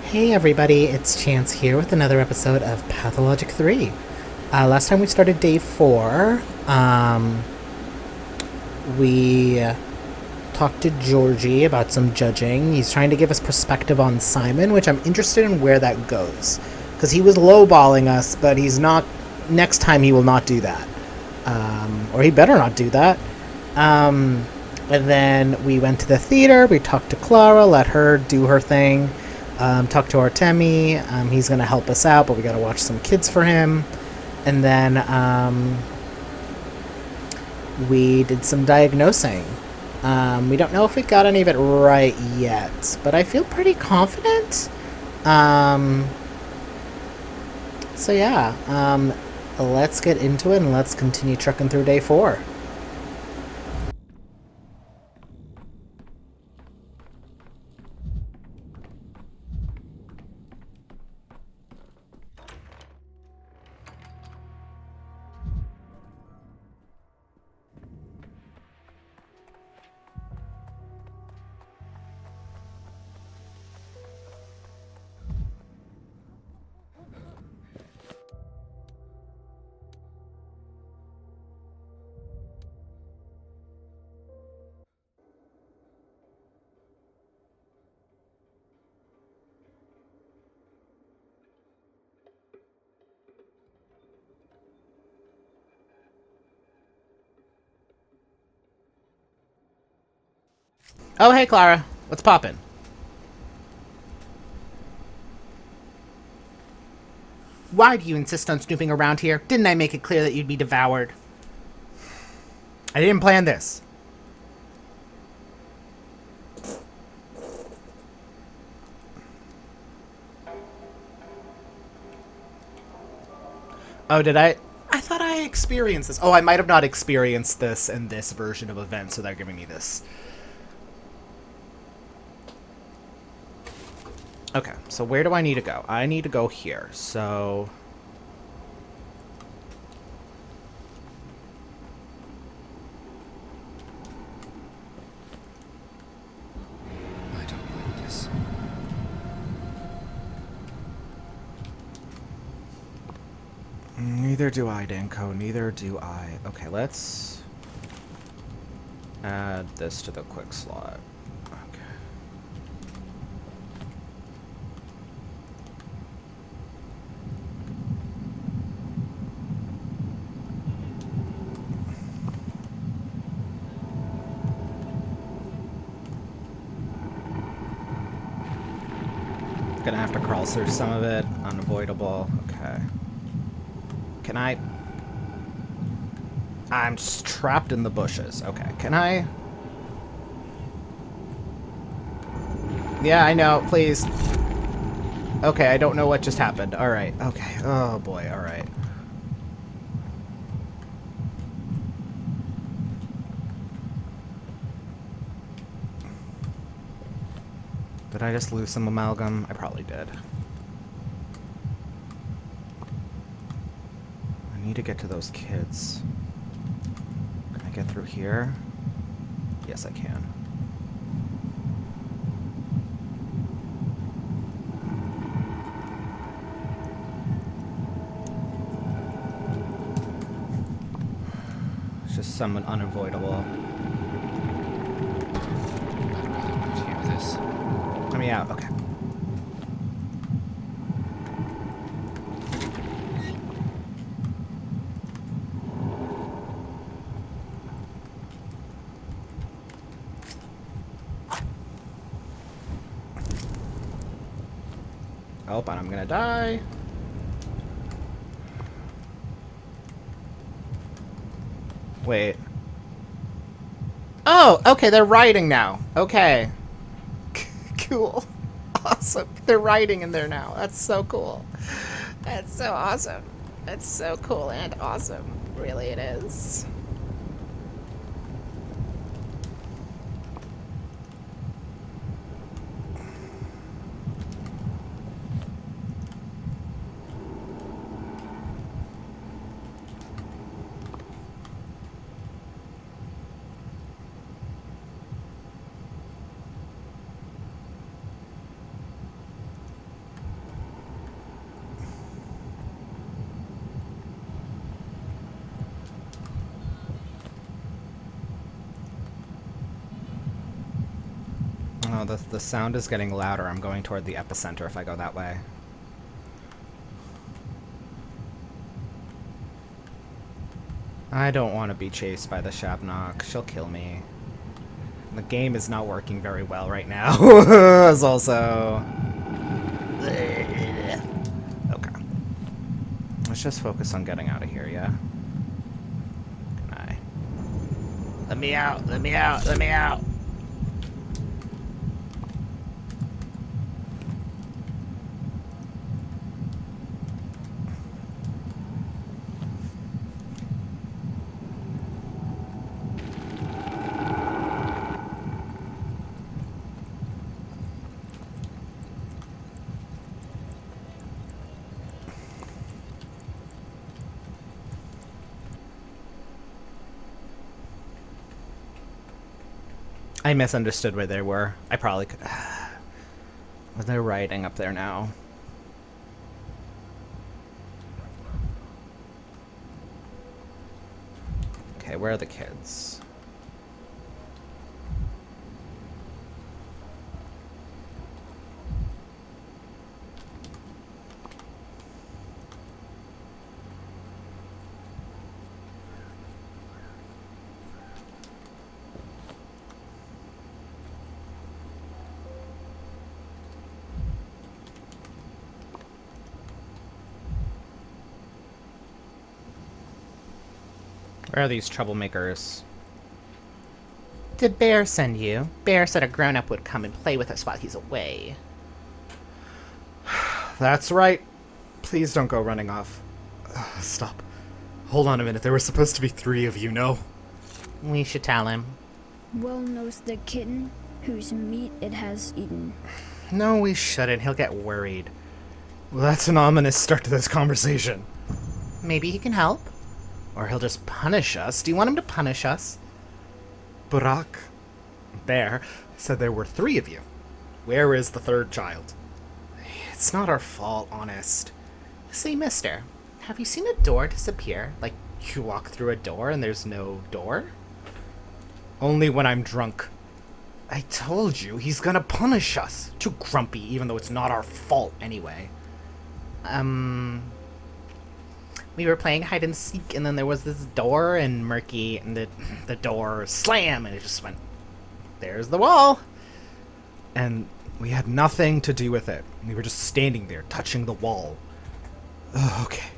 Hey everybody, it's Chance here with another episode of Pathologic 3. Last time we started day 4, we talked to Georgie about some judging. He's trying to give us perspective on Simon, which I'm interested in where that goes. Because he was lowballing us, but he's not. Next time he will not do that. Or he better not do that. And then we went to the theater, we talked to Clara, let her do her thing. Talk to Artemi. He's going to help us out, but we got to watch some kids for him. And then we did some diagnosing. We don't know if we got any of it right yet, but I feel pretty confident. So yeah, let's get into it and let's continue trucking through day 4. Oh, hey, Clara. What's poppin'? Why do you insist on snooping around here? Didn't I make it clear that you'd be devoured? I didn't plan this. Oh, did I? I thought I experienced this. Oh, I might have not experienced this in this version of events, so they're giving me this. Okay, so where do I need to go? I need to go here, so... I don't like this. Neither do I, Danko. Neither do I. Okay, let's add this to the quick slot. Okay. Gonna have to crawl through some of it. Unavoidable. Okay. Can I... I'm just trapped in the bushes. Okay, can I... Yeah, I know. Please. Okay, I don't know what just happened. Alright, okay. Oh, boy, alright. Did I just lose some amalgam? I probably did. I need to get to those kids. Can I get through here? Yes, I can. It's just somewhat unavoidable. I'd rather not hear this. Let me out. Okay. Oh, and I'm gonna die. Wait. Oh, okay, they're riding now. Okay. Cool. Awesome. They're riding in there now. That's so cool. That's so awesome. That's so cool and awesome. Really, it is. Oh, the sound is getting louder. I'm going toward the epicenter if I go that way. I don't want to be chased by the Shabnock. She'll kill me. The game is not working very well right now. It's also... Okay. Let's just focus on getting out of here, yeah? Can I? Let me out! Let me out! Let me out! I misunderstood where they were. I probably could... They're riding up there now. Okay, where are the kids? Where are these troublemakers? Did Bear send you? Bear said a grown-up would come and play with us while he's away. That's right. Please don't go running off. Stop. Hold on a minute. There were supposed to be 3 of you, no? We should tell him. Well knows the kitten whose meat it has eaten. No, we shouldn't. He'll get worried. Well, that's an ominous start to this conversation. Maybe he can help? Or he'll just punish us. Do you want him to punish us? Burak, Bear, said there were 3 of you. Where is the 3rd child? It's not our fault, honest. Say, mister, have you seen a door disappear? Like, you walk through a door and there's no door? Only when I'm drunk. I told you, he's gonna punish us. Too grumpy, even though it's not our fault anyway. We were playing hide and seek, and then there was this door, and Murky, and the door slam, and it just went, there's the wall. And we had nothing to do with it. We were just standing there, touching the wall. Oh, okay.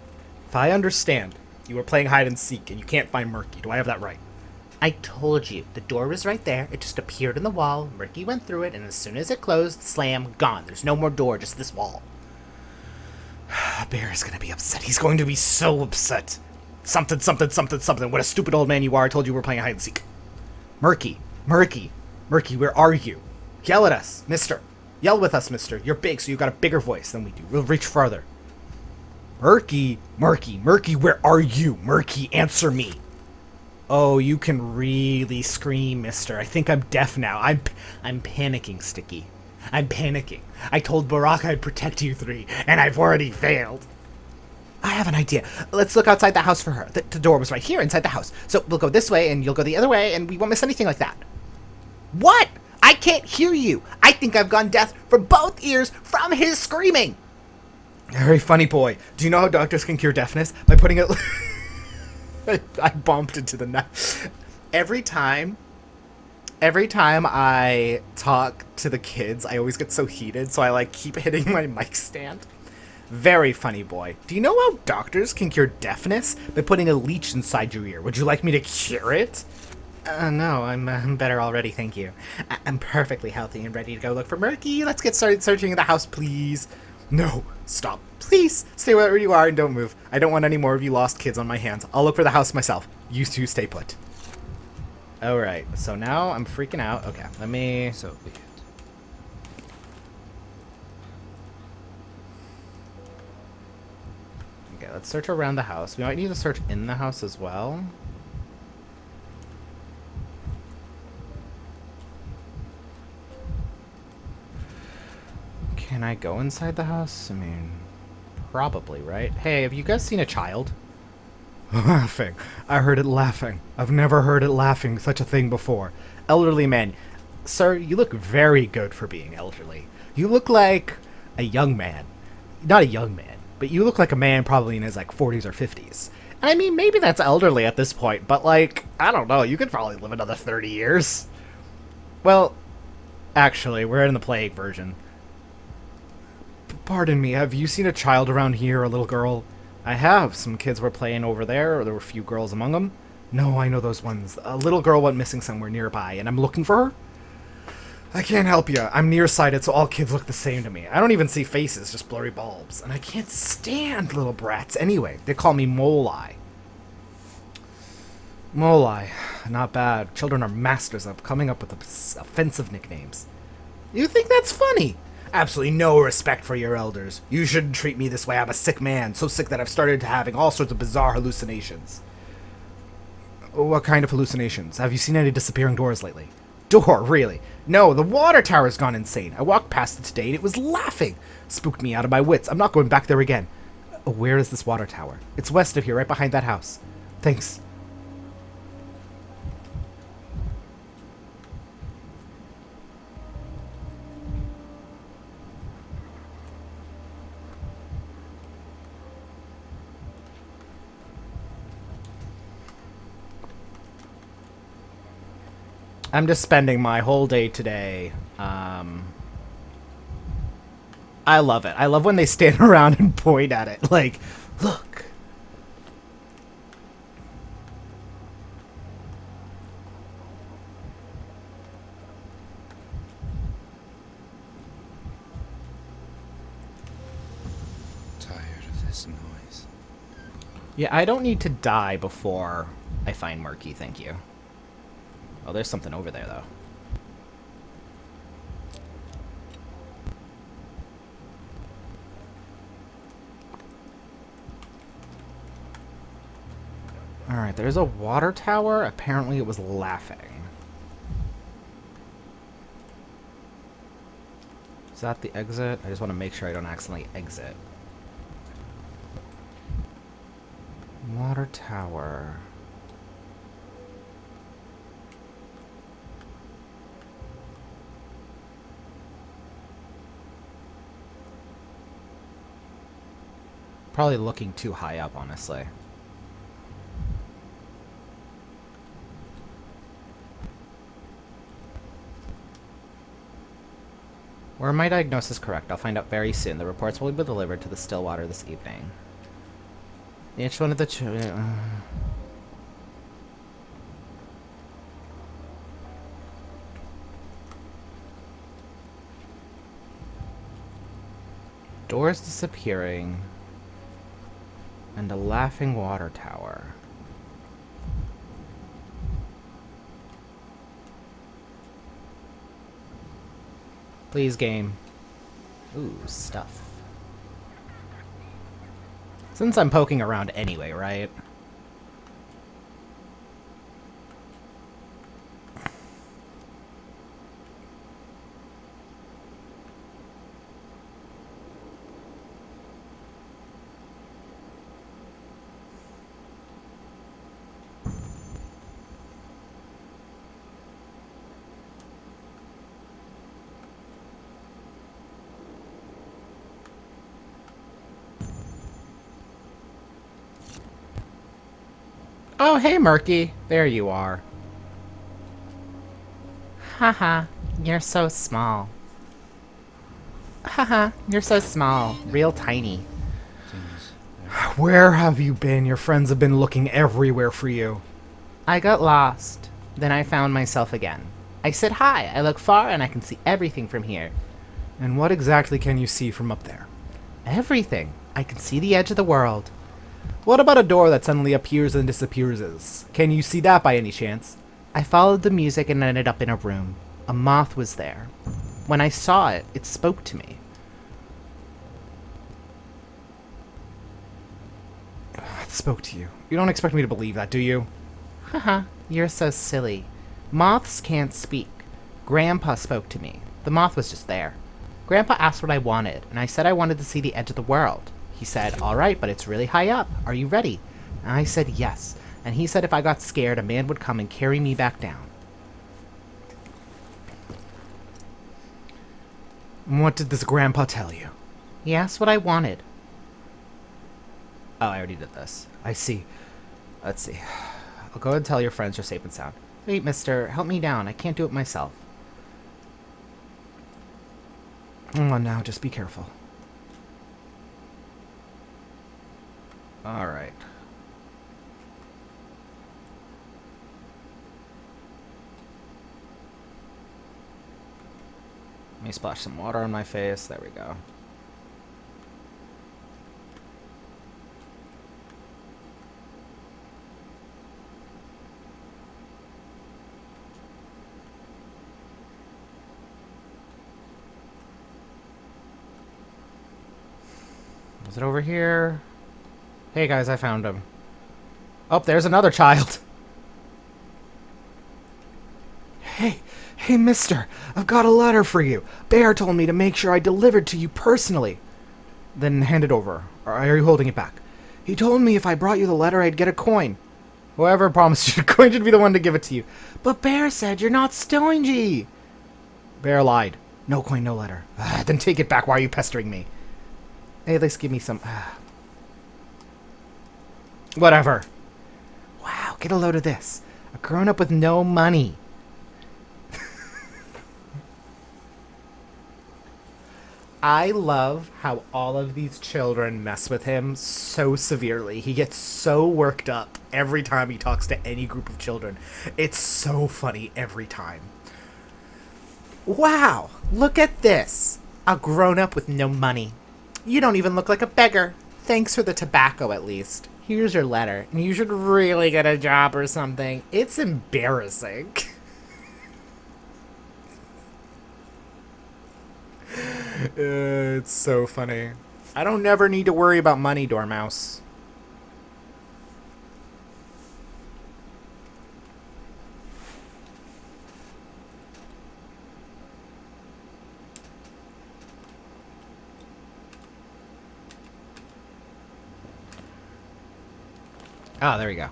If I understand, you were playing hide and seek, and you can't find Murky. Do I have that right? I told you. The door was right there. It just appeared in the wall. Murky went through it, and as soon as it closed, slam, gone. There's no more door, just this wall. Bear is gonna be upset. He's going to be so upset. Something, something, something, something. What a stupid old man you are. I told you we were playing hide and seek. Murky, Murky, Murky, where are you? Yell at us, mister. Yell with us, mister. You're big, so you've got a bigger voice than we do. We'll reach farther. Murky, Murky, Murky, where are you? Murky, answer me. Oh, you can really scream, mister. I think I'm deaf now. I'm panicking, Sticky. I'm panicking. I told Burak I'd protect you 3, and I've already failed. I have an idea. Let's look outside the house for her. The door was right here inside the house. So we'll go this way, and you'll go the other way, and we won't miss anything like that. What? I can't hear you. I think I've gone deaf for both ears from his screaming. Very funny, boy. Do you know how doctors can cure deafness? By putting it... I bumped into the net. Every time I talk to the kids, I always get so heated, so I like keep hitting my mic stand. Very funny, boy. Do you know how doctors can cure deafness? By putting a leech inside your ear. Would you like me to cure it? No, I'm better already, thank you. I'm perfectly healthy and ready to go look for Murky. Let's get started searching the house, please. No, stop. Please, stay wherever you are and don't move. I don't want any more of you lost kids on my hands. I'll look for the house myself. You two stay put. Alright, so now I'm freaking out. Okay, let me... So be it. Okay, let's search around the house. We might need to search in the house as well. Can I go inside the house? I mean, probably, right? Hey, have you guys seen a child? Laughing. I heard it laughing. I've never heard it laughing such a thing before. Elderly men. Sir, you look very good for being elderly. You look like a young man. Not a young man, but you look like a man probably in his, like, 40s or 50s. And I mean, maybe that's elderly at this point, but, like, I don't know. You could probably live another 30 years. Well, actually, we're in the plague version. Pardon me, have you seen a child around here, a little girl? I have. Some kids were playing over there, or there were a few girls among them. No, I know those ones. A little girl went missing somewhere nearby, and I'm looking for her? I can't help you. I'm nearsighted, so all kids look the same to me. I don't even see faces, just blurry bulbs. And I can't stand little brats anyway. They call me Mole Eye. Mole Eye. Not bad. Children are masters of coming up with offensive nicknames. You think that's funny? Absolutely no respect for your elders. You shouldn't treat me this way. I'm a sick man. So sick that I've started having all sorts of bizarre hallucinations. What kind of hallucinations? Have you seen any disappearing doors lately? Door, really? No, the water tower's gone insane. I walked past it today and it was laughing. Spooked me out of my wits. I'm not going back there again. Where is this water tower? It's west of here, right behind that house. Thanks. I'm just spending my whole day today. I love it. I love when they stand around and point at it. Like, look. Tired of this noise. Yeah, I don't need to die before I find Murky, thank you. Oh, there's something over there, though. Alright, there's a water tower. Apparently it was laughing. Is that the exit? I just want to make sure I don't accidentally exit. Water tower. Probably looking too high up, honestly. Were my diagnosis correct? I'll find out very soon. The reports will be delivered to the Stillwater this evening. Each one of the doors disappearing. And a laughing water tower. Please, game. Ooh, stuff. Since I'm poking around anyway, right? Oh, hey, Murky. There you are. Haha, you're so small. Haha, you're so small. Real tiny. Where have you been? Your friends have been looking everywhere for you. I got lost. Then I found myself again. I said hi. I look far and I can see everything from here. And what exactly can you see from up there? Everything. I can see the edge of the world. What about a door that suddenly appears and disappears? Can you see that by any chance? I followed the music and ended up in a room. A moth was there. When I saw it, it spoke to me. It spoke to you. You don't expect me to believe that, do you? Haha, you're so silly. Moths can't speak. Grandpa spoke to me. The moth was just there. Grandpa asked what I wanted, and I said I wanted to see the edge of the world. He said, all right, but it's really high up. Are you ready? And I said yes. And he said if I got scared, a man would come and carry me back down. What did this grandpa tell you? He asked what I wanted. Oh, I already did this. I see. Let's see. I'll go and tell your friends you're safe and sound. Wait, mister, help me down. I can't do it myself. Come on now, just be careful. Alright. Let me splash some water on my face. There we go. Is it over here? Hey guys, I found him. Oh, there's another child. Hey mister, I've got a letter for you. Bear told me to make sure I delivered to you personally. Then hand it over. Or are you holding it back? He told me if I brought you the letter, I'd get a coin. Whoever promised you a coin should be the one to give it to you. But Bear said you're not stingy. Bear lied. No coin, no letter. Then take it back. Why are you pestering me? Hey, at least give me some... Whatever. Wow, get a load of this. A grown-up with no money. I love how all of these children mess with him so severely. He gets so worked up every time he talks to any group of children. It's so funny every time. Wow, look at this. A grown-up with no money. You don't even look like a beggar. Thanks for the tobacco, at least. Here's your letter, and you should really get a job or something. It's embarrassing. It's so funny. I don't never need to worry about money, Dormouse. Ah, there we go.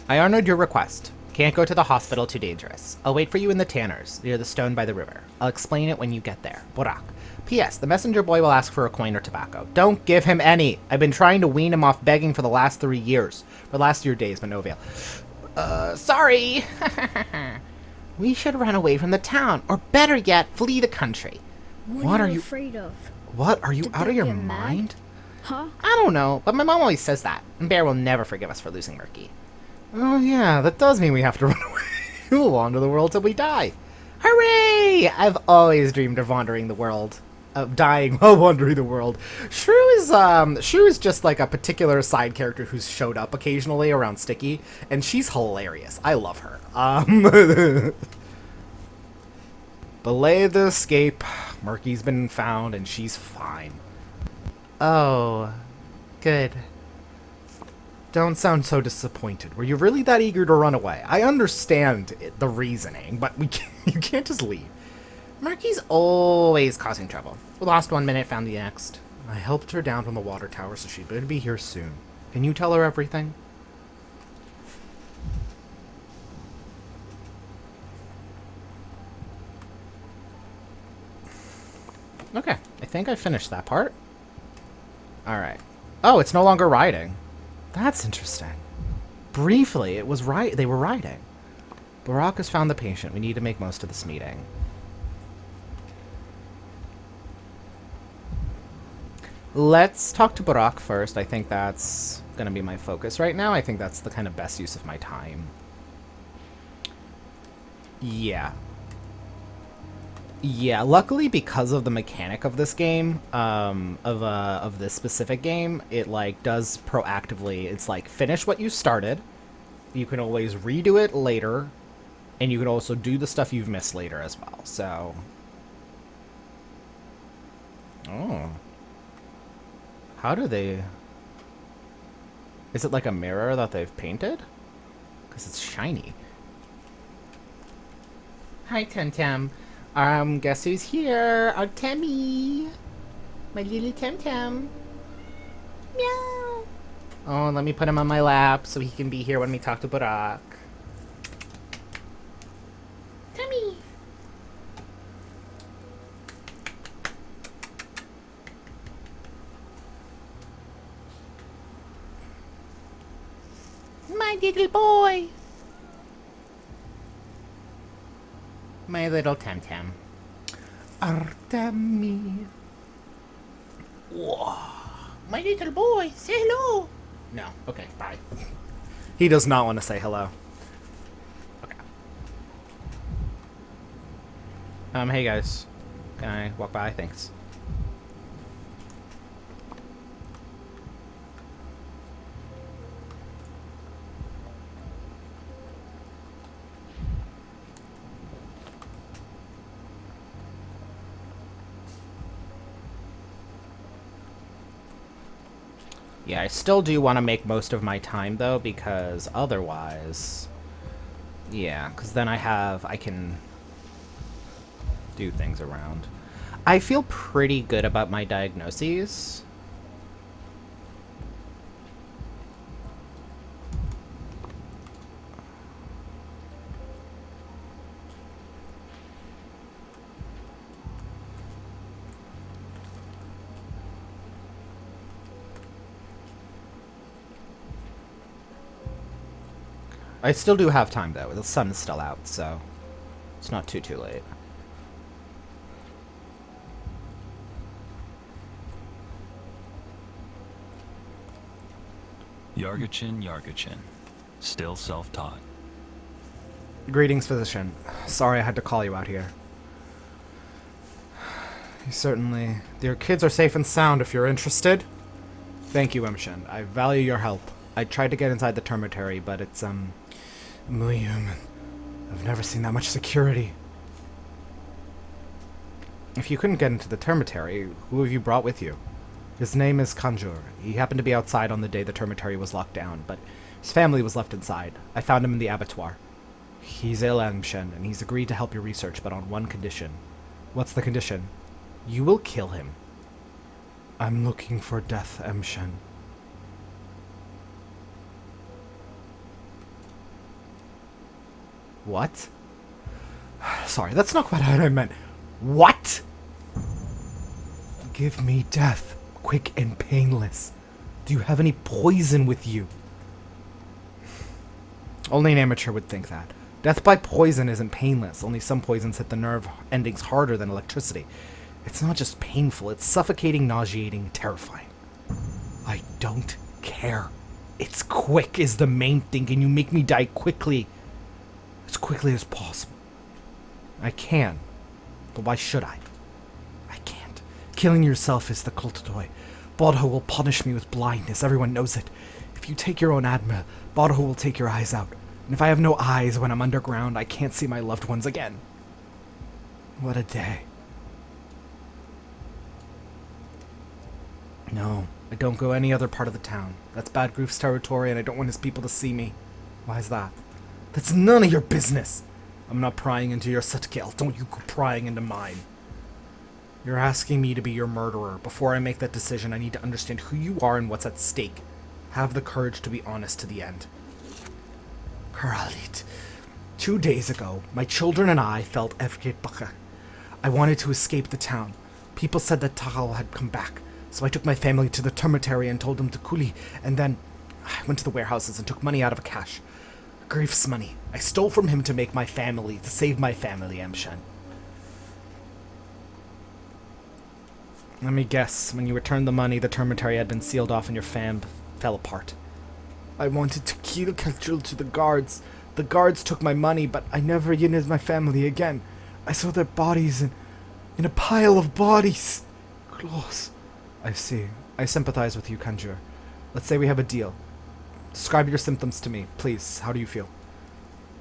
I honored your request. Can't go to the hospital, too dangerous. I'll wait for you in the Tanners, near the stone by the river. I'll explain it when you get there. Burak. P.S. The messenger boy will ask for a coin or tobacco. Don't give him any. I've been trying to wean him off begging for the last 3 years. For the last 3 days, but no avail. Sorry. We should run away from the town, or better yet, flee the country. What are you afraid of? What? Are you Did out they of your get mad? mind? Huh? I don't know, but my mom always says that. And Bear will never forgive us for losing Murky. Oh yeah, that does mean we have to run away. We'll wander the world till we die. Hooray! I've always dreamed of wandering the world. Of dying while wandering the world. Shrew is just like a particular side character who's showed up occasionally around Sticky, and she's hilarious. I love her. Belay the escape. Murky's been found, and she's fine. Oh, good. Don't sound so disappointed. Were you really that eager to run away? I understand the reasoning, but you can't just leave. Murky's always causing trouble. We lost 1 minute, found the next. I helped her down from the water tower, so she'd better be here soon. Can you tell her everything? Okay, I think I finished that part. Alright. Oh, it's no longer riding. That's interesting. Briefly, it was they were riding. Burak has found the patient. We need to make most of this meeting. Let's talk to Burak first. I think that's going to be my focus right now. I think that's the kind of best use of my time. Yeah. Yeah, luckily because of the mechanic of this game, of this specific game, it like does proactively, it's like finish what you started. You can always redo it later, and you can also do the stuff you've missed later as well. So, oh, how do they? Is it like a mirror that they've painted? Because it's shiny. Hi, Temtem. Guess who's here? Our Temmy. My little Temtem. Meow. Oh, let me put him on my lap so he can be here when we talk to Burak. Temmy. little boy. My little Temtem. Artemi. Whoa. My little boy, say hello. No. Okay, bye. He does not want to say hello. Okay. Hey guys. Can I walk by? Thanks. Yeah, I still do want to make most of my time, though, because otherwise... Yeah, because then I can do things around. I feel pretty good about my diagnoses. I still do have time, though. The sun is still out, so it's not too late. Yargachin. Still self-taught. Greetings, physician. Sorry I had to call you out here. You certainly... Your kids are safe and sound if you're interested. Thank you, Imshin. I value your help. I tried to get inside the termitary, but it's, muy human. I've never seen that much security. If you couldn't get into the termitary, who have you brought with you? His name is Kanjur. He happened to be outside on the day the termitary was locked down, but his family was left inside. I found him in the abattoir. He's ill, Emshen, and he's agreed to help your research, but on one condition. What's the condition? You will kill him. I'm looking for death, Emshen. What? Sorry, that's not quite what I meant. What? Give me death, quick and painless. Do you have any poison with you? Only an amateur would think that. Death by poison isn't painless. Only some poisons hit the nerve endings harder than electricity. It's not just painful, it's suffocating, nauseating, terrifying. I don't care. It's quick is the main thing, and you make me die quickly. As quickly as possible. I can. But why should I? I can't. Killing yourself is the kultatoy. Bodho will punish me with blindness. Everyone knows it. If you take your own adma, Bodho will take your eyes out. And if I have no eyes when I'm underground, I can't see my loved ones again. What a day. No, I don't go any other part of the town. That's Bad Groof's territory, and I don't want his people to see me. Why is that? That's none of your business. I'm not prying into your sutkel. Don't you go prying into mine. You're asking me to be your murderer. Before I make that decision, I need to understand who you are and what's at stake. Have the courage to be honest to the end. Karalit. 2 days ago, my children and I felt Evget Baka. I wanted to escape the town. People said that Tahal had come back, so I took my family to the termitary and told them to kuli, and then I went to the warehouses and took money out of a cache. Grief's money. I stole from him to make my family, to save my family, Emshen. Let me guess. When you returned the money, the termitary had been sealed off and your fam fell apart. I wanted to kill Kalchul to the guards. The guards took my money, but I never yined my family again. I saw their bodies in a pile of bodies. Close. I see. I sympathize with you, Kanjur. Let's say we have a deal. Describe your symptoms to me, please. How do you feel?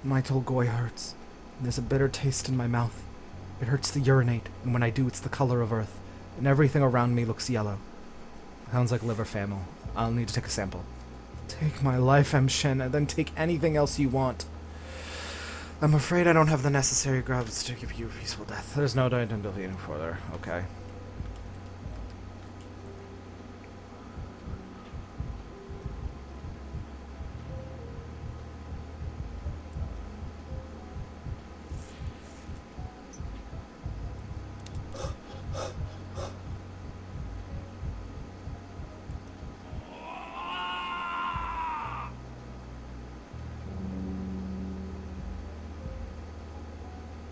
My Tolgoy hurts. There's a bitter taste in my mouth. It hurts to urinate, and when I do, it's the color of earth, and everything around me looks yellow. Sounds like liver famine. I'll need to take a sample. Take my life, Emshen, and then take anything else you want. I'm afraid I don't have the necessary grubs to give you a peaceful death. There's no doubt in bleeding further. Okay.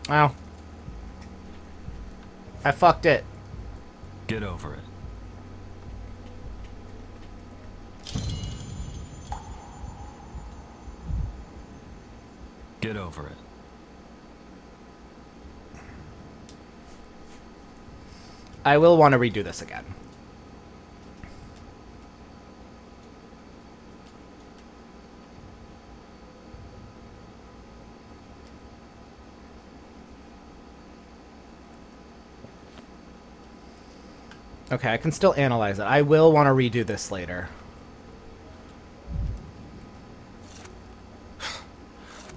Wow. I fucked it. Get over it. Get over it. I will want to redo this again. Okay, I can still analyze it. I will want to redo this later.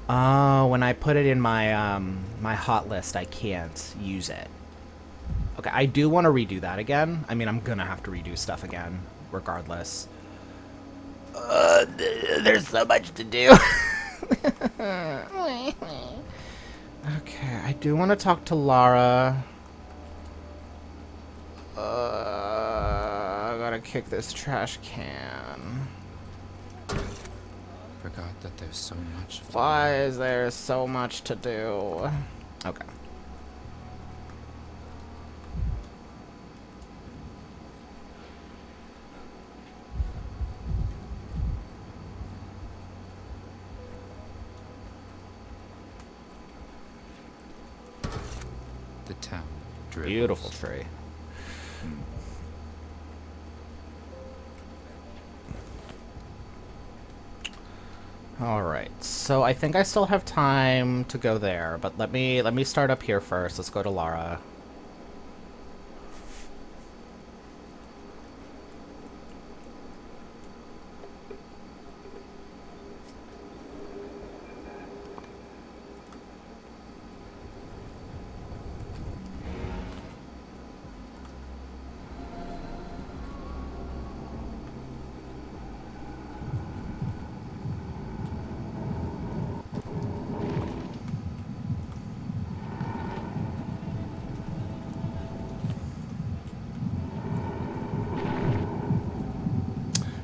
Oh, when I put it in my my hot list, I can't use it. Okay, I do want to redo that again. I mean, I'm gonna have to redo stuff again, regardless. There's so much to do. Okay, I do want to talk to Lara. I gotta kick this trash can. Forgot that there's so much. Why is there so much to do? Okay. The town dribbles. Beautiful tree. Alright, so I think I still have time to go there, but let me start up here first. Let's go to Lara.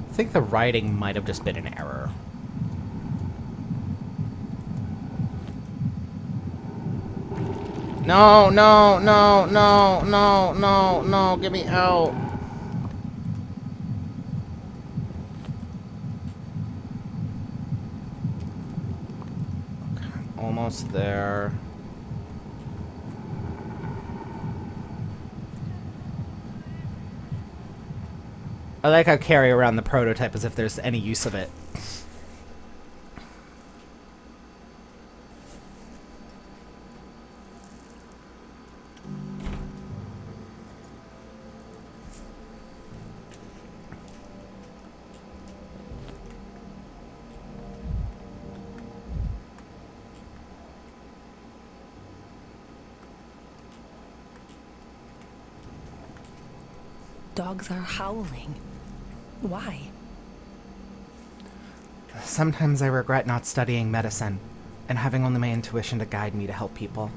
I think the writing might have just been an error. No, no, no, no, no, no, no, get me out. Okay, almost there. I like how I carry around the prototype as if there's any use of it. Dogs are howling. Why? Sometimes I regret not studying medicine and having only my intuition to guide me to help people.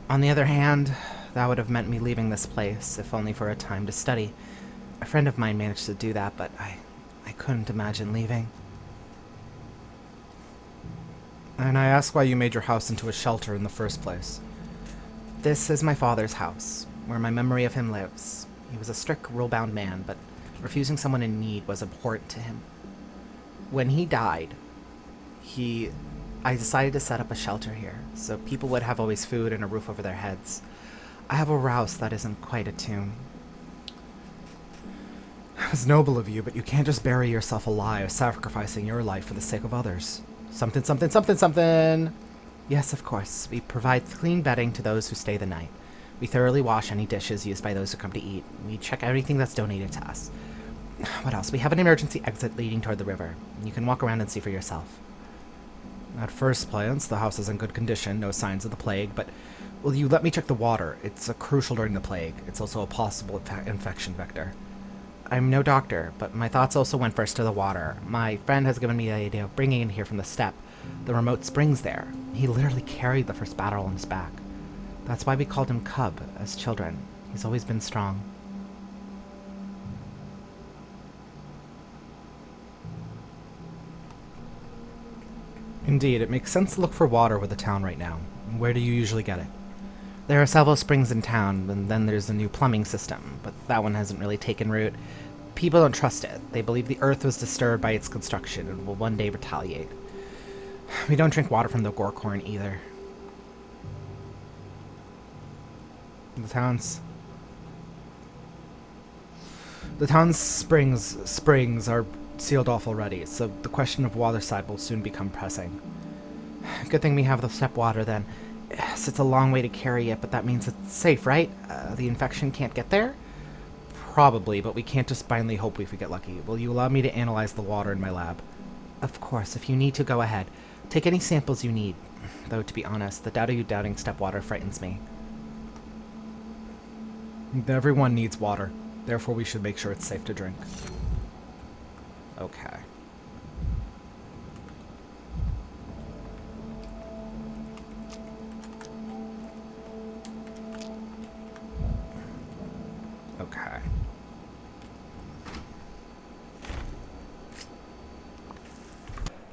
On the other hand, that would have meant me leaving this place, if only for a time to study. A friend of mine managed to do that, but I couldn't imagine leaving. And I ask why you made your house into a shelter in the first place. This is my father's house, where my memory of him lives. He was a strict, rule-bound man, but refusing someone in need was abhorrent to him. When he died, I decided to set up a shelter here, so people would have always food and a roof over their heads. I have a rouse that isn't quite a tomb. It's noble of you, but you can't just bury yourself alive, sacrificing your life for the sake of others. Something, something, something, something! Yes, of course. We provide clean bedding to those who stay the night. We thoroughly wash any dishes used by those who come to eat. We check everything that's donated to us. What else? We have an emergency exit leading toward the river. You can walk around and see for yourself. At first glance, the house is in good condition, no signs of the plague, but will you let me check the water? It's crucial during the plague. It's also a possible infection vector. I'm no doctor, but my thoughts also went first to the water. My friend has given me the idea of bringing it here from the steppe. The remote springs there. He literally carried the first battle on his back. That's why we called him Cub, as children. He's always been strong. Indeed, it makes sense to look for water with the town right now. Where do you usually get it? There are several springs in town, and then there's a new plumbing system, but that one hasn't really taken root. People don't trust it. They believe the earth was disturbed by its construction and will one day retaliate. We don't drink water from the Gorkhorn either. The town's springs are sealed off already, so the question of waterside will soon become pressing. Good thing we have the step water then. Yes, it's a long way to carry it, but that means it's safe, right? The infection can't get there? Probably, but we can't just blindly hope if we get lucky. Will you allow me to analyze the water in my lab? Of course, if you need to, go ahead. Take any samples you need. Though, to be honest, the doubt of you doubting step water frightens me. Everyone needs water. Therefore, we should make sure it's safe to drink. Okay. Okay.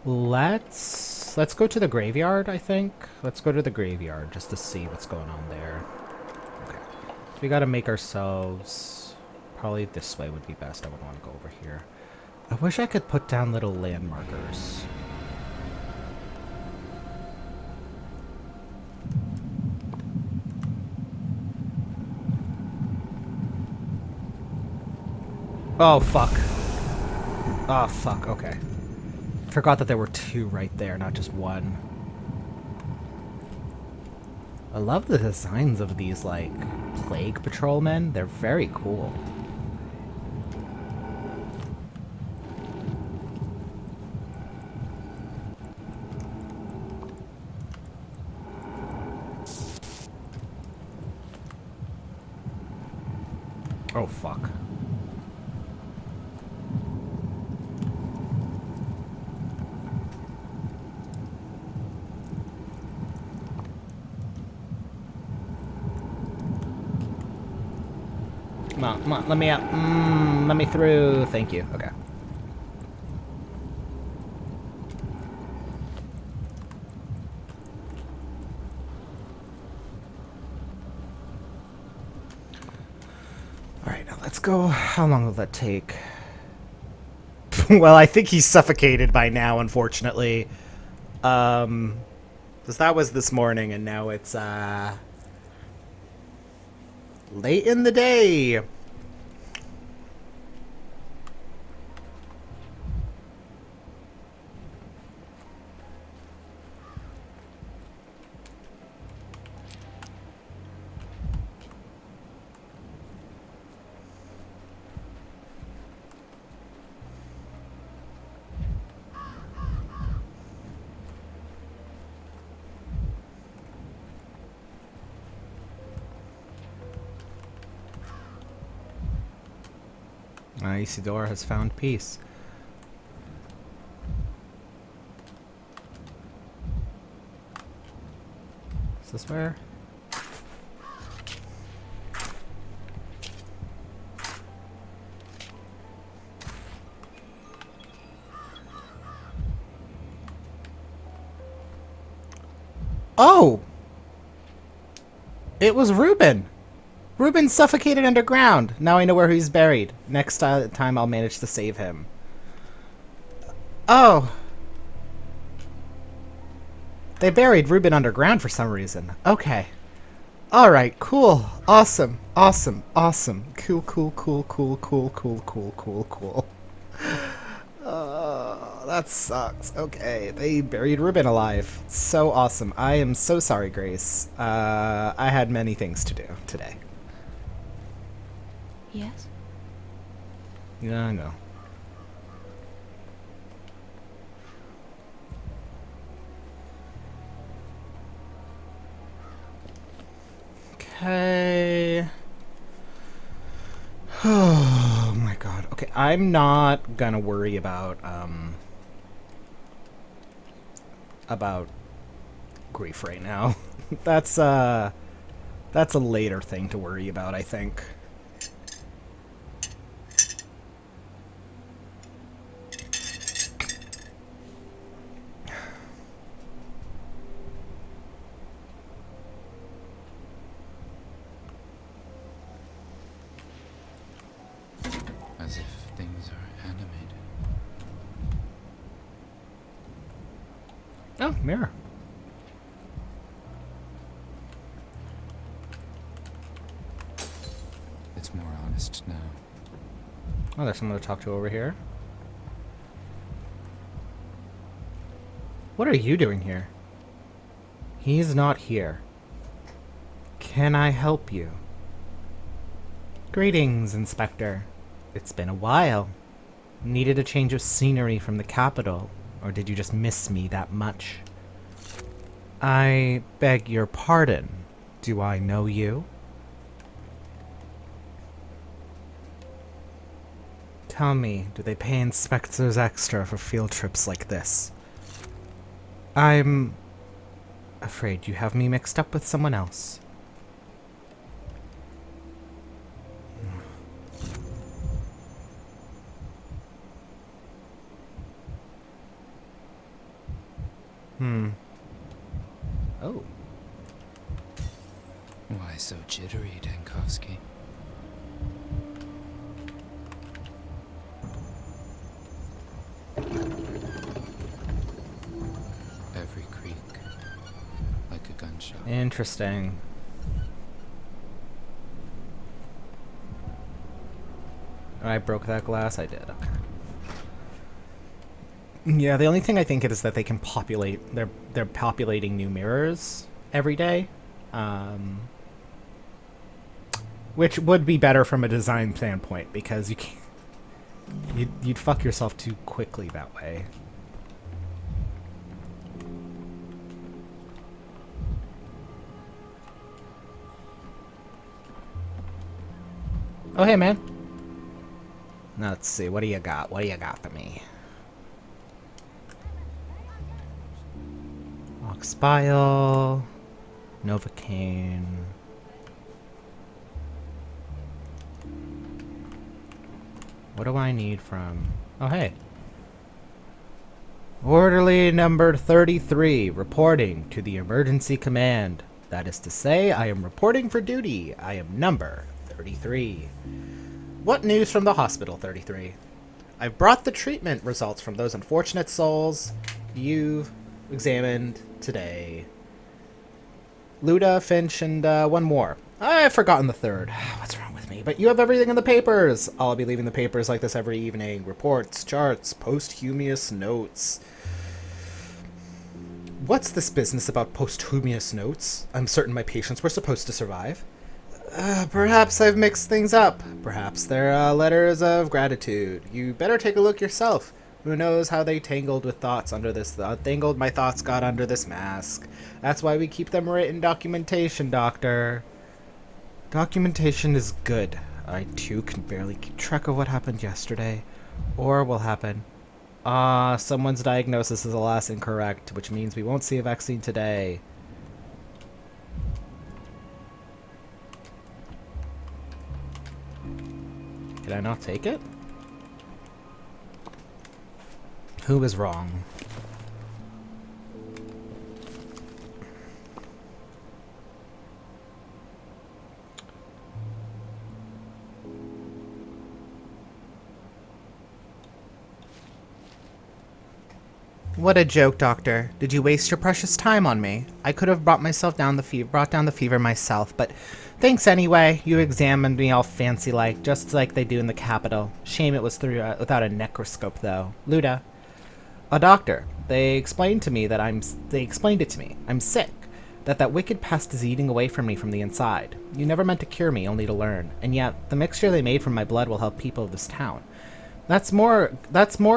Let's go to the graveyard, I think. Let's go to the graveyard just to see what's going on there. Okay. So we gotta make ourselves... Probably this way would be best. I wouldn't want to go over here. I wish I could put down little landmarkers. Oh, fuck. Oh, fuck. Okay. Forgot that there were two right there, not just one. I love the designs of these, like, plague patrolmen. They're very cool. Oh, fuck. Come on, let me out. Let me through. Thank you. Okay. Alright, now let's go. How long will that take? Well, I think he's suffocated by now, unfortunately. Because that was this morning, and now it's, late in the day. Isidore has found peace. Is this where? Oh! It was Ruben! Ruben suffocated underground. Now I know where he's buried. Next time I'll manage to save him. Oh. They buried Ruben underground for some reason. Okay. Alright, cool. Awesome. Awesome. Awesome. Cool, cool, cool, cool, cool, cool, cool, cool, cool. That sucks. Okay, they buried Ruben alive. So awesome. I am so sorry, Grace. I had many things to do today. Yes? Yeah, I know. Okay. Oh my god. Okay, I'm not gonna worry about grief right now. That's a later thing to worry about, I think. Oh, mirror. It's more honest now. Oh, there's someone to talk to over here. What are you doing here? He's not here. Can I help you? Greetings, Inspector. It's been a while. Needed a change of scenery from the capital, or did you just miss me that much? I beg your pardon. Do I know you? Tell me, do they pay inspectors extra for field trips like this? I'm afraid you have me mixed up with someone else. Oh. Why so jittery, Dankovsky? Every creak, like a gunshot. Interesting. I broke that glass? I did. Okay. Yeah, the only thing I think is that they can populate. They're populating new mirrors every day, which would be better from a design standpoint because you can't. You'd fuck yourself too quickly that way. Oh, hey, man. Now, let's see. What do you got? What do you got for me? Oxbile. Novocaine. What do I need from... Oh, hey. Orderly number 33, reporting to the emergency command. That is to say, I am reporting for duty. I am number 33. What news from the hospital, 33? I've brought the treatment results from those unfortunate souls you've examined today. Luda, Finch, and one more. I've forgotten the third. What's wrong with me? But you have everything in the papers. I'll be leaving the papers like this every evening. Reports, charts, posthumous notes. What's this business about posthumous notes? I'm certain my patients were supposed to survive. Perhaps I've mixed things up. Perhaps they're letters of gratitude. You better take a look yourself. Who knows how they tangled with thoughts under this... tangled my thoughts got under this mask. That's why we keep them written documentation, Doctor. Documentation is good. I, too, can barely keep track of what happened yesterday. Or will happen. Someone's diagnosis is alas incorrect, which means we won't see a vaccine today. Did I not take it? Who is wrong? What a joke, Doctor. Did you waste your precious time on me? I could have brought down the fever myself, but thanks anyway. You examined me all fancy-like, just like they do in the capital. Shame it was through without a necroscope, though. Luda. A doctor. They explained it to me. I'm sick. That wicked pest is eating away from me from the inside. You never meant to cure me, only to learn. And yet, the mixture they made from my blood will help people of this town. That's more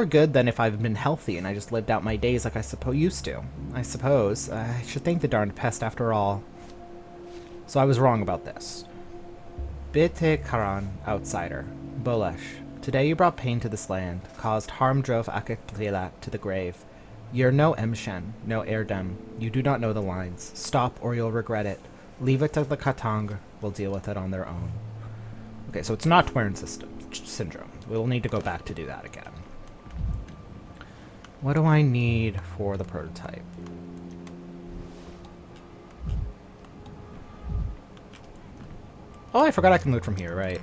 good than if I've been healthy and I just lived out my days like I used to. I suppose. I should thank the darned pest after all. So I was wrong about this. Bite Karan, outsider. Bolesh. Today you brought pain to this land, caused harm, drove Akatlela to the grave. You're no Emshen, no Erdem. You do not know the lines. Stop or you'll regret it. Leave it to the Katang. We'll deal with it on their own. Okay, so it's not Twern syndrome. We'll need to go back to do that again. What do I need for the prototype? Oh, I forgot I can loot from here, right?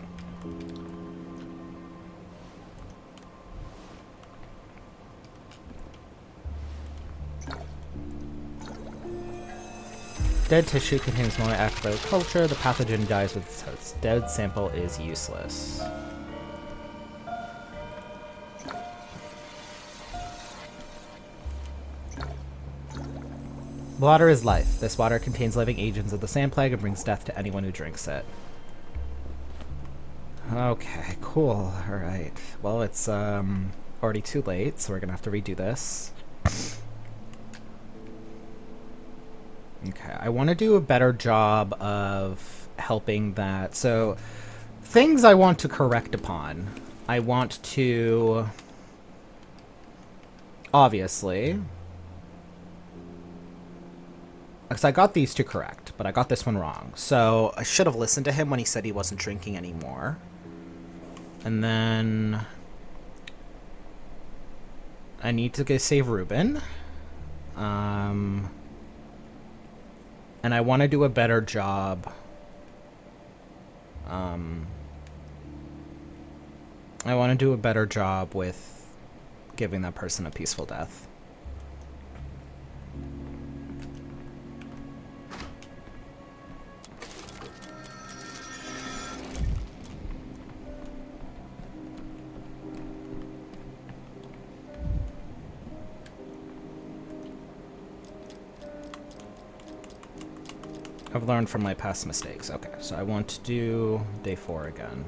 Dead tissue contains more active culture. The pathogen dies with its dead sample is useless. Water is life. This water contains living agents of the sand plague and brings death to anyone who drinks it. Okay, cool. Alright. Well, it's already too late, so we're gonna have to redo this. Okay, I want to do a better job of helping that. So, things I want to correct upon. I want to... Obviously... Because I got these two correct, but I got this one wrong. So, I should have listened to him when he said he wasn't drinking anymore. And then... I need to save Ruben. And I want to do a better job. I want to do a better job with giving that person a peaceful death. I've learned from my past mistakes. Okay, so I want to do day 4 again.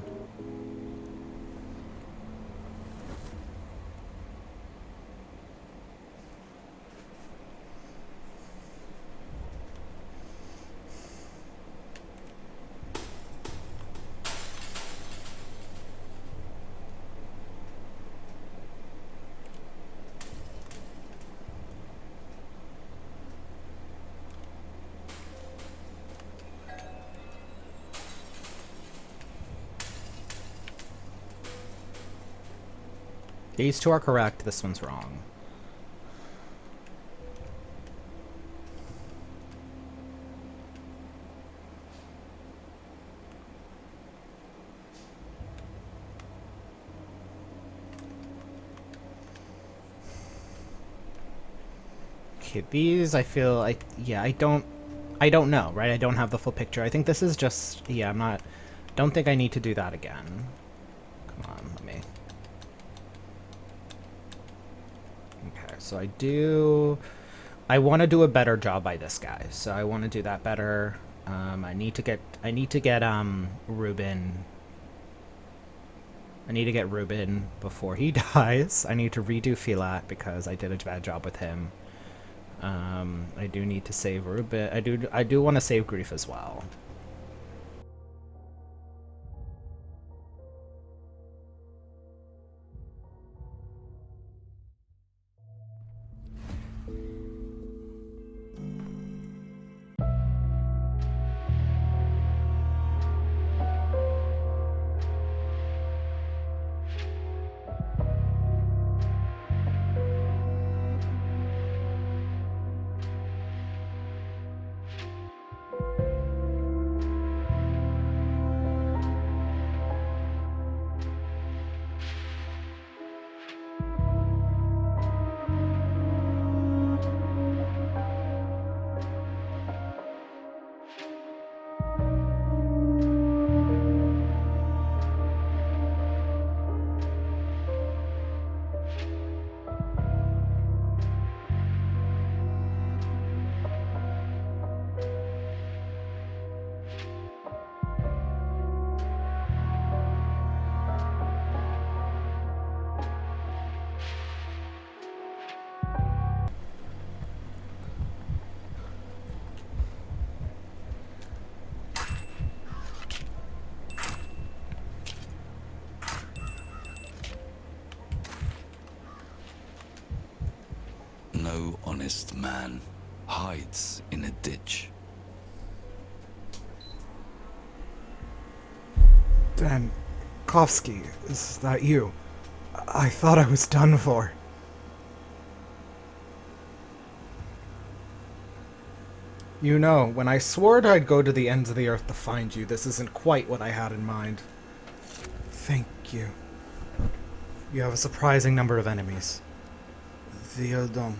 These two are correct, this one's wrong. Okay, these I feel like, yeah, I don't know, right? I don't have the full picture. I think this is just, yeah, don't think I need to do that again. Come on, let me. Okay, so I want to do a better job by this guy. So I want to do that better. I need to get Ruben. I need to get Ruben before he dies. I need to redo Filat because I did a bad job with him. I do need to save Ruben. I do want to save Grief as well. No honest man hides in a ditch. Dan Kofsky, is that you? I thought I was done for. You know, when I swore I'd go to the ends of the earth to find you, this isn't quite what I had in mind. Thank you. You have a surprising number of enemies. The Odom.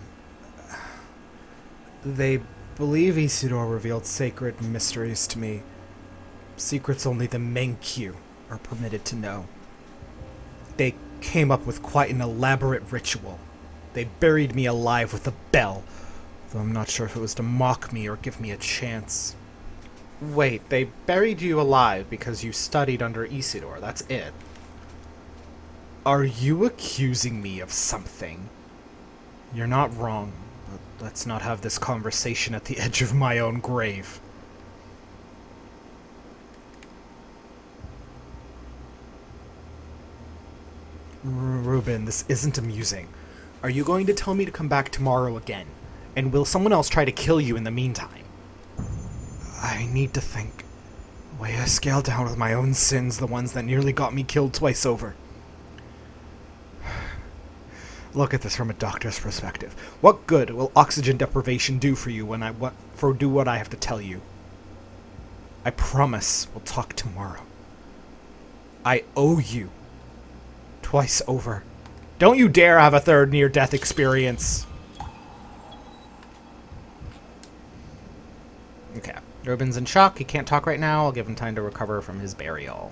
They believe Isidore revealed sacred mysteries to me. Secrets only the Menkyu are permitted to know. They came up with quite an elaborate ritual. They buried me alive with a bell, though I'm not sure if it was to mock me or give me a chance. Wait, they buried you alive because you studied under Isidore. That's it. Are you accusing me of something? You're not wrong, but let's not have this conversation at the edge of my own grave. Ruben, this isn't amusing. Are you going to tell me to come back tomorrow again? And will someone else try to kill you in the meantime? I need to think. The way I scale down with my own sins, the ones that nearly got me killed twice over. Look at this from a doctor's perspective. What good will oxygen deprivation do for you when do what I have to tell you? I promise we'll talk tomorrow. I owe you. Twice over. Don't you dare have a third near-death experience. Okay. Ruben's in shock. He can't talk right now. I'll give him time to recover from his burial.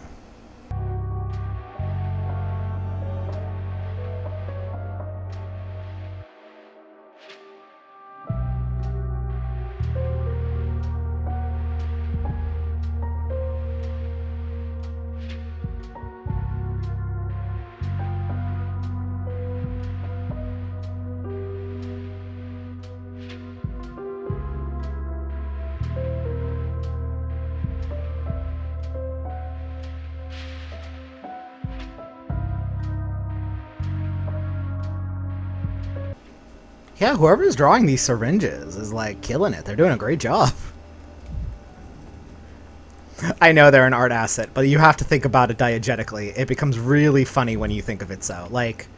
Yeah, whoever's drawing these syringes is, like, killing it. They're doing a great job. I know they're an art asset, but you have to think about it diegetically. It becomes really funny when you think of it so. Like...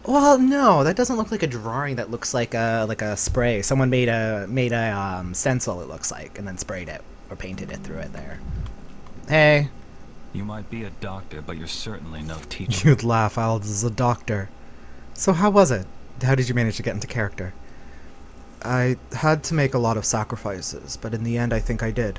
Well, no, that doesn't look like a drawing. That looks like a spray. Someone made a stencil, it looks like, and then sprayed it or painted it through it there. Hey. You might be a doctor, but you're certainly no teacher. You'd laugh, Aldous is a doctor. So how was it? How did you manage to get into character? I had to make a lot of sacrifices, but in the end I think I did.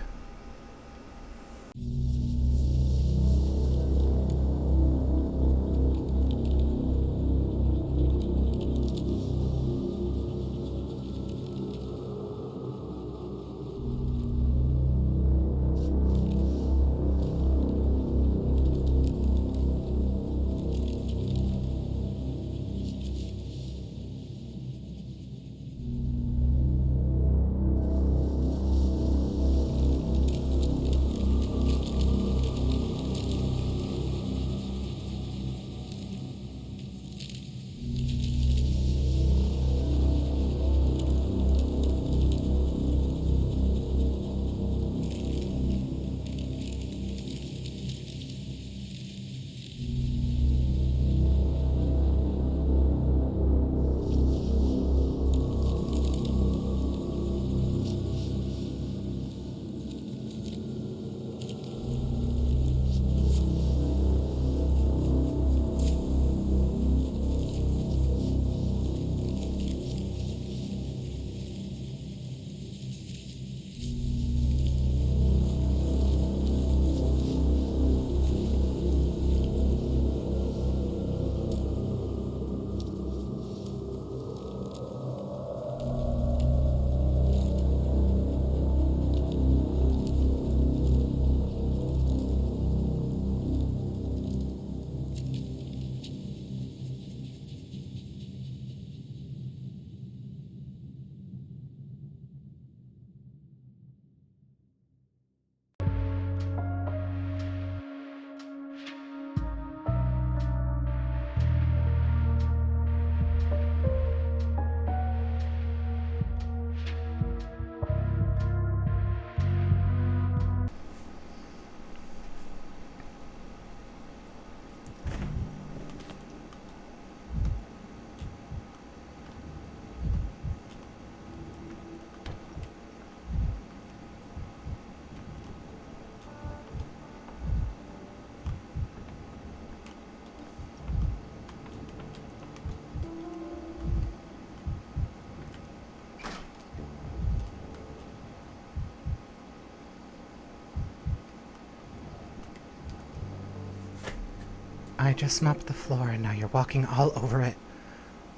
I just mopped the floor and now you're walking all over it.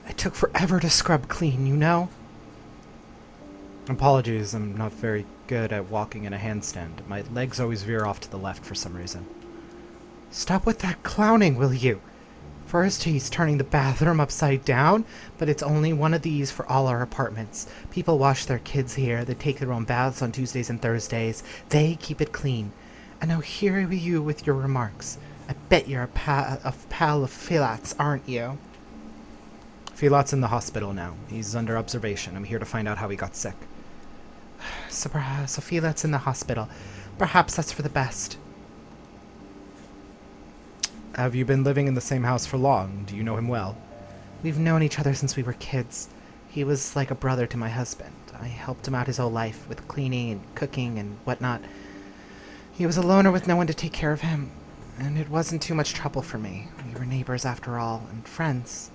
It took forever to scrub clean, you know? Apologies, I'm not very good at walking in a handstand. My legs always veer off to the left for some reason. Stop with that clowning, will you? First he's turning the bathroom upside down, but it's only one of these for all our apartments. People wash their kids here, they take their own baths on Tuesdays and Thursdays. They keep it clean. And now here are you with your remarks. I bet you're a pal of Philat's, aren't you? Philat's in the hospital now. He's under observation. I'm here to find out how he got sick. So Philat's in the hospital. Perhaps that's for the best. Have you been living in the same house for long? Do you know him well? We've known each other since we were kids. He was like a brother to my husband. I helped him out his whole life with cleaning and cooking and whatnot. He was a loner with no one to take care of him, and it wasn't too much trouble for me. We were neighbors after all, and friends.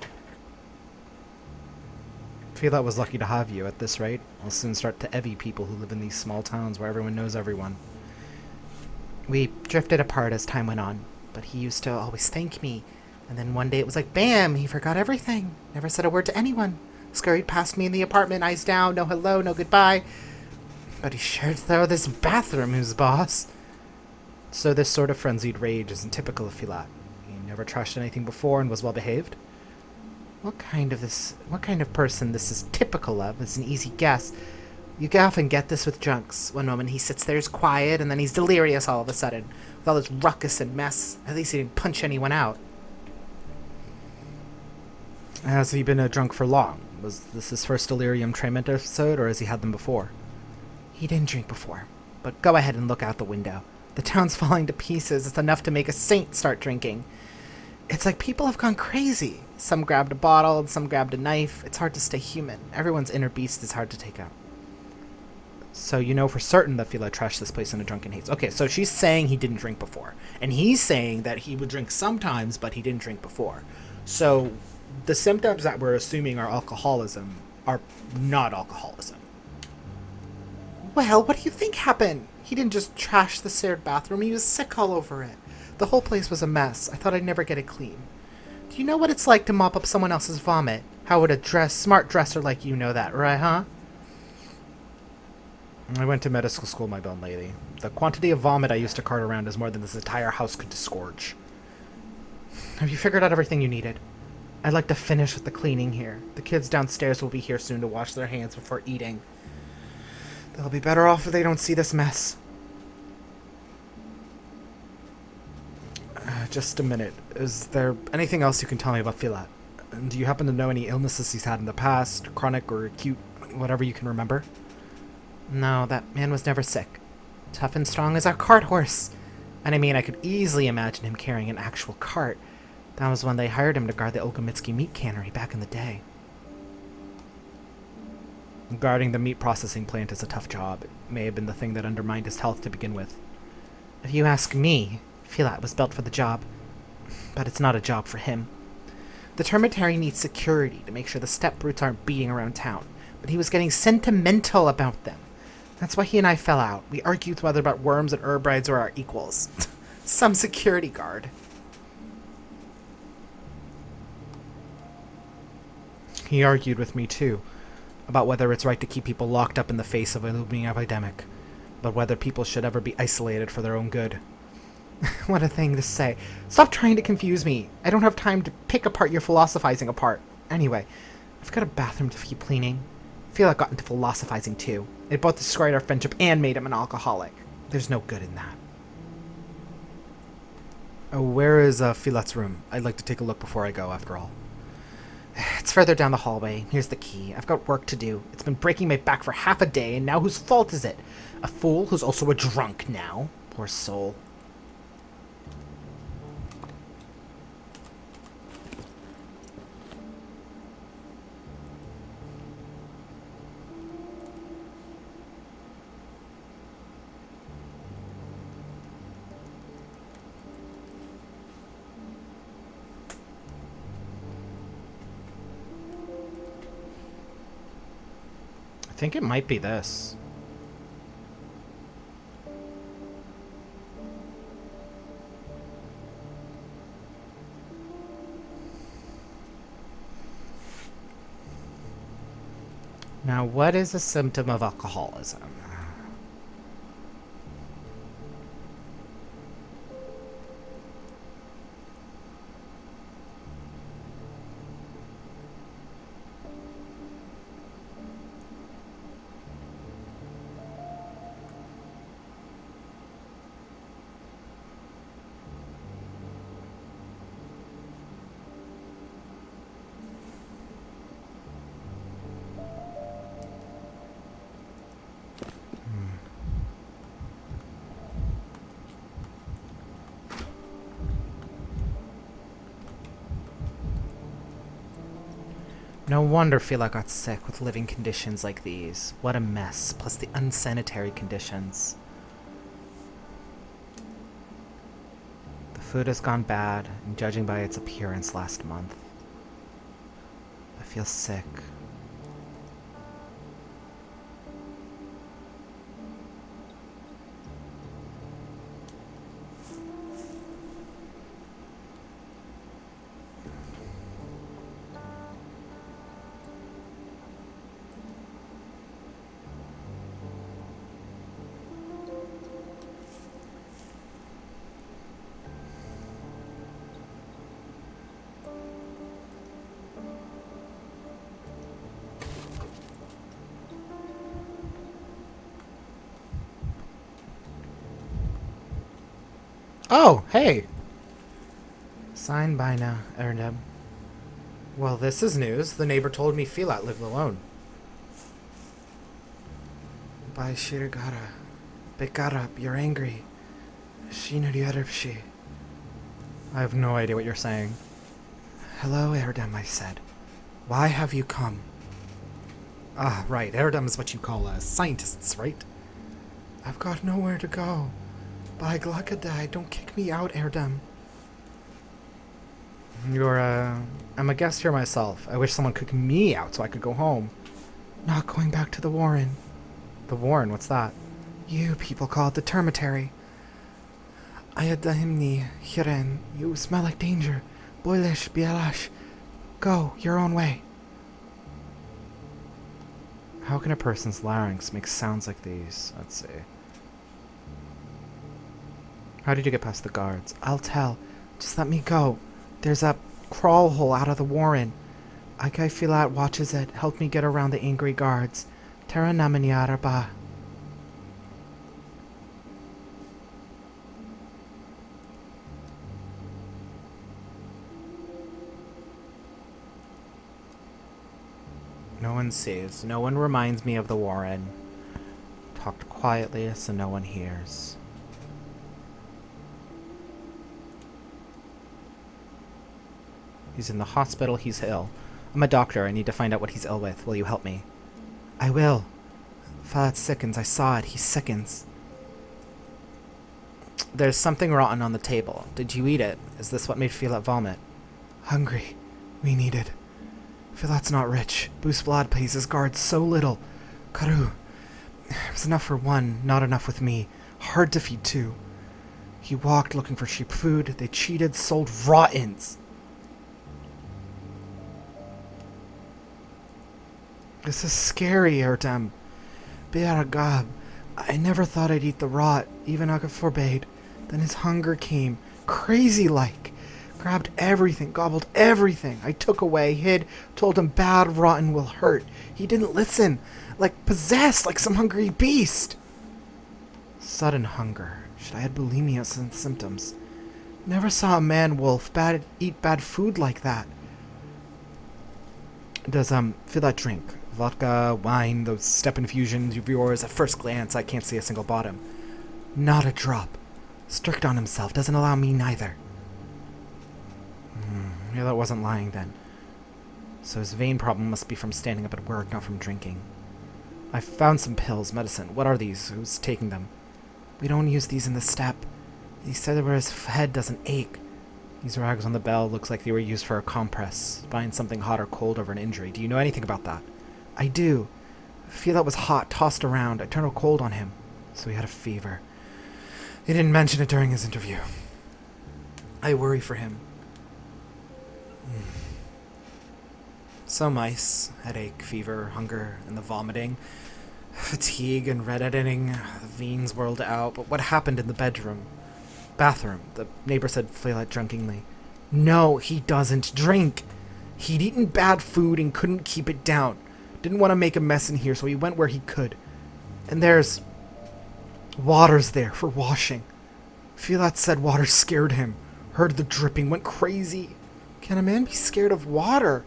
Philat was lucky to have you at this rate. I'll soon start to envy people who live in these small towns where everyone knows everyone. We drifted apart as time went on, but he used to always thank me. And then one day it was like, bam, he forgot everything. Never said a word to anyone. Scurried past me in the apartment, eyes down, no hello, no goodbye. But he shared, though, this bathroom, who's boss. So this sort of frenzied rage isn't typical of Philat. He never trashed anything before and was well behaved. What kind of person this is typical of is an easy guess. You often get this with drunks. One moment he sits there, is quiet, and then he's delirious all of a sudden. With all this ruckus and mess. At least he didn't punch anyone out. Has he been a drunk for long? Was this his first delirium tremens episode, or has he had them before? He didn't drink before. But go ahead and look out the window. The town's falling to pieces. It's enough to make a saint start drinking. It's like people have gone crazy. Some grabbed a bottle, and some grabbed a knife. It's hard to stay human. Everyone's inner beast is hard to take out. So you know for certain that Philat trashed this place in a drunken haste. Okay, so she's saying he didn't drink before. And he's saying that he would drink sometimes, but he didn't drink before. So the symptoms that we're assuming are alcoholism are not alcoholism. Well, what do you think happened? He didn't just trash the shared bathroom. He was sick all over it. The whole place was a mess. I thought I'd never get it clean. Do you know what it's like to mop up someone else's vomit? How would a smart dresser like you know that, right, huh? I went to medical school, my bone lady. The quantity of vomit I used to cart around is more than this entire house could disgorge. Have you figured out everything you needed? I'd like to finish with the cleaning here. The kids downstairs will be here soon to wash their hands before eating. They'll be better off if they don't see this mess. Just a minute. Is there anything else you can tell me about Philat? Do you happen to know any illnesses he's had in the past, chronic or acute, whatever you can remember? No, that man was never sick. Tough and strong as our cart horse. And I mean, I could easily imagine him carrying an actual cart. That was when they hired him to guard the Olgamitsky meat cannery back in the day. Guarding the meat processing plant is a tough job. It may have been the thing that undermined his health to begin with. If you ask me, Philat was built for the job. But it's not a job for him. The termitary needs security to make sure the step brutes aren't beating around town. But he was getting sentimental about them. That's why he and I fell out. We argued whether about worms and herb brides were our equals. Some security guard. He argued with me, too, about whether it's right to keep people locked up in the face of a looming epidemic, but whether people should ever be isolated for their own good. What a thing to say. Stop trying to confuse me. I don't have time to pick apart your philosophizing apart. Anyway, I've got a bathroom to keep cleaning. I feel I got into philosophizing too. It both destroyed our friendship and made him an alcoholic. There's no good in that. Oh, where is Philat's room? I'd like to take a look before I go, after all. It's further down the hallway. Here's the key. I've got work to do. It's been breaking my back for half a day, and now whose fault is it? A fool who's also a drunk now. Poor soul. I think it might be this. Now, what is a symptom of alcoholism? No wonder Fila got sick with living conditions like these. What a mess, plus the unsanitary conditions. The food has gone bad, and judging by its appearance last month, I feel sick. Oh, hey! Signed by now, Erndeb. Well, this is news. The neighbor told me Filat lived alone. By Shirigara. Bekarab, you're angry. Shinuriyarabshi. I have no idea what you're saying. Hello, Erdem, I said. Why have you come? Ah, right. Erdem is what you call scientists, right? I've got nowhere to go. By Glakadai, don't kick me out, Erdem. I'm a guest here myself. I wish someone kicked me out so I could go home. Not going back to the Warren. The Warren? What's that? You people call it the Termitary. Ayadahimni, Hiren, you smell like danger. Boilish, Bialash. Go, your own way. How can a person's larynx make sounds like these? Let's see. How did you get past the guards? I'll tell. Just let me go. There's a crawl hole out of the Warren. Ikai Filat watches it. Help me get around the angry guards. Terra Namaniaraba. No one sees. No one reminds me of the Warren. Talked quietly so no one hears. He's in the hospital. He's ill. I'm a doctor. I need to find out what he's ill with. Will you help me? I will. Filat sickens. I saw it. He sickens. There's something rotten on the table. Did you eat it? Is this what made Filat vomit? Hungry. We need it. Filat's not rich. Boost Vlad pays his guards so little. Karu. It was enough for one, not enough with me. Hard to feed two. He walked looking for cheap food. They cheated, sold rottens. This is scary, Ertem. Bearagab. I never thought I'd eat the rot. Even Akka forbade. Then his hunger came. Crazy-like. Grabbed everything, gobbled everything. I took away, hid, told him bad rotten will hurt. He didn't listen. Like possessed, like some hungry beast. Sudden hunger. Should I had bulimia symptoms? Never saw a man-wolf eat bad food like that. Does, Filat drink? Vodka, wine, those step infusions of yours. At first glance, I can't see a single bottom. Not a drop. Strict on himself. Doesn't allow me neither. Yeah, that wasn't lying then. So his vein problem must be from standing up at work, not from drinking. I found some pills, medicine. What are these? Who's taking them? We don't use these in the step. He said where his head doesn't ache. These rags on the bell looks like they were used for a compress. Buying something hot or cold over an injury. Do you know anything about that? I do. I feel that was hot, tossed around. I turned a cold on him. So he had a fever. He didn't mention it during his interview. I worry for him. Some ice, headache, fever, hunger, and the vomiting. Fatigue and red editing, the veins whirled out. But what happened in the bathroom? The neighbor said Fleelat drunkenly. No, he doesn't drink. He'd eaten bad food and couldn't keep it down. Didn't want to make a mess in here, so he went where he could. And there's water's there for washing. Fleelat said water scared him. Heard the dripping, went crazy. Can a man be scared of water?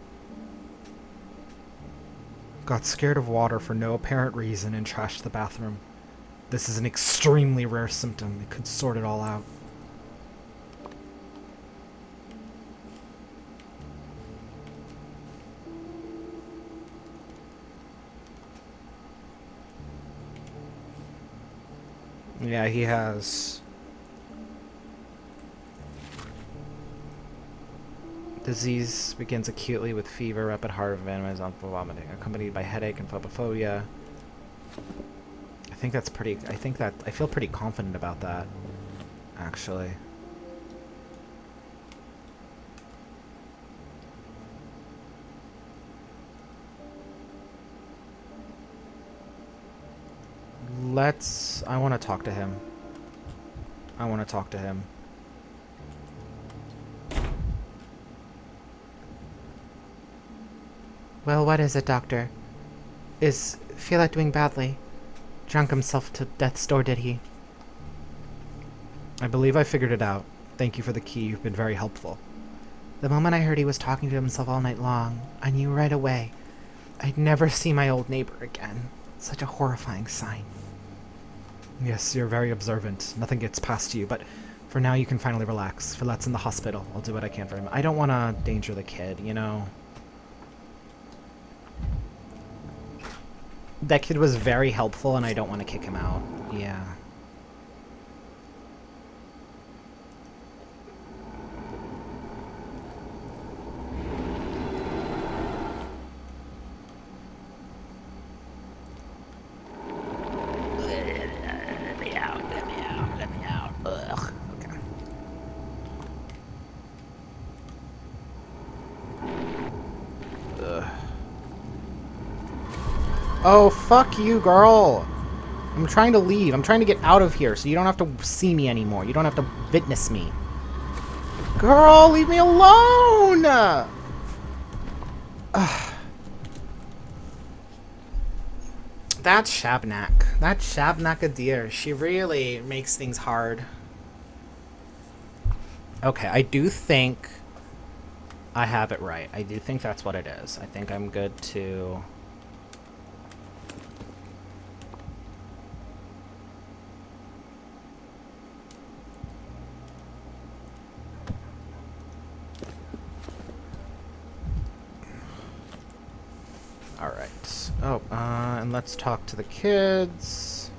Got scared of water for no apparent reason and trashed the bathroom. This is an extremely rare symptom. It could sort it all out. Yeah, he has. Disease begins acutely with fever, rapid heart rhythm, and vomiting, accompanied by headache and phobophobia. I feel pretty confident about that, actually. I want to talk to him. Well, what is it, Doctor? Is Fleelat doing badly? Drunk himself to death's door, did he? I believe I figured it out. Thank you for the key. You've been very helpful. The moment I heard he was talking to himself all night long, I knew right away I'd never see my old neighbor again. Such a horrifying sign. Yes, you're very observant. Nothing gets past you, but for now you can finally relax. Fleelat's in the hospital. I'll do what I can for him. I don't want to danger the kid, you know? That kid was very helpful, and I don't want to kick him out. Yeah. Let me out. Ugh. Okay. Ugh. Oh, fuck you, girl. I'm trying to leave. I'm trying to get out of here so you don't have to see me anymore. You don't have to witness me. Girl, leave me alone! That's Shabnak. That's Shabnak-a-deer. She really makes things hard. Okay, I do think I have it right. I do think that's what it is. I think I'm good to... Alright. Oh, and let's talk to the kids.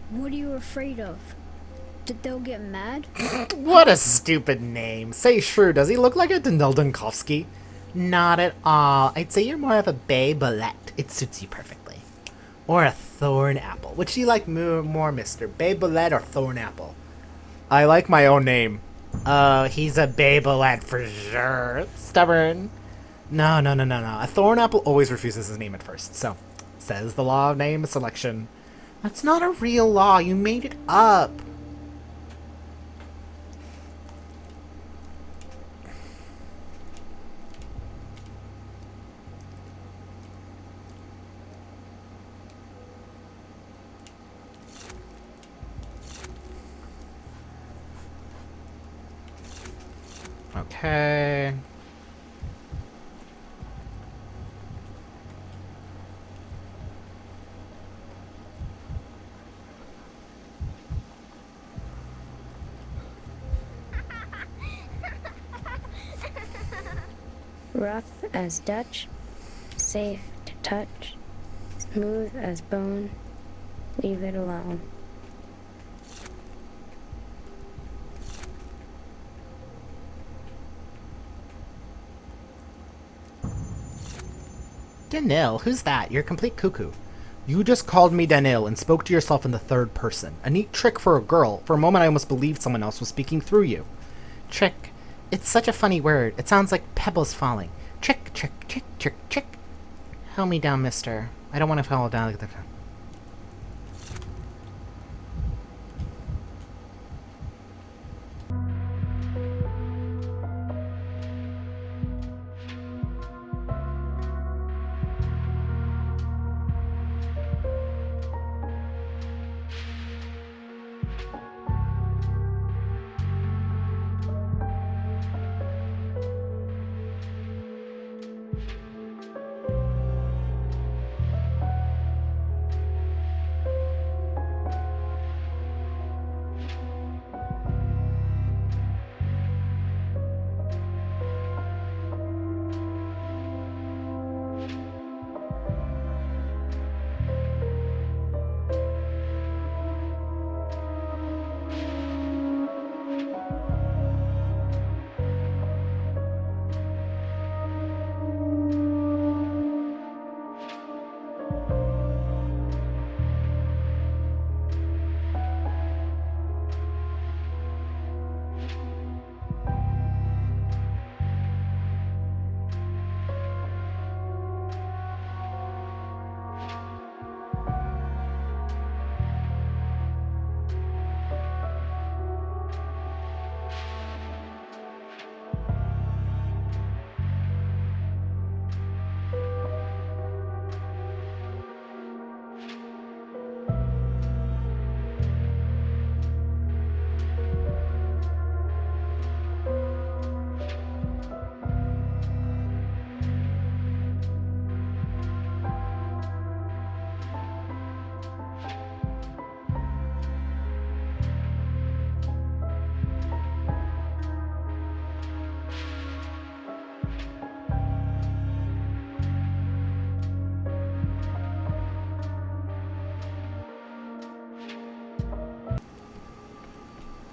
What are you afraid of? That they'll get mad? What a stupid name. Say Shrew, does he look like a Deneldenkovsky? Not at all. I'd say you're more of a Babelet. It suits you perfectly. Or a Thorn Apple. Which do you like more, Mr. Babelet or Thorn Apple? I like my own name. He's a Babelet for sure. Stubborn. No. A Thorn Apple always refuses his name at first. So, says the law of name selection. That's not a real law. You made it up. Okay. Rough as Dutch, safe to touch, smooth as bone, leave it alone. Danil, who's that? You're a complete cuckoo. You just called me Danil and spoke to yourself in the third person. A neat trick for a girl. For a moment I almost believed someone else was speaking through you. Trick. It's such a funny word. It sounds like pebbles falling. Trick, trick, trick, trick, trick. Help me down, mister. I don't want to fall down like that.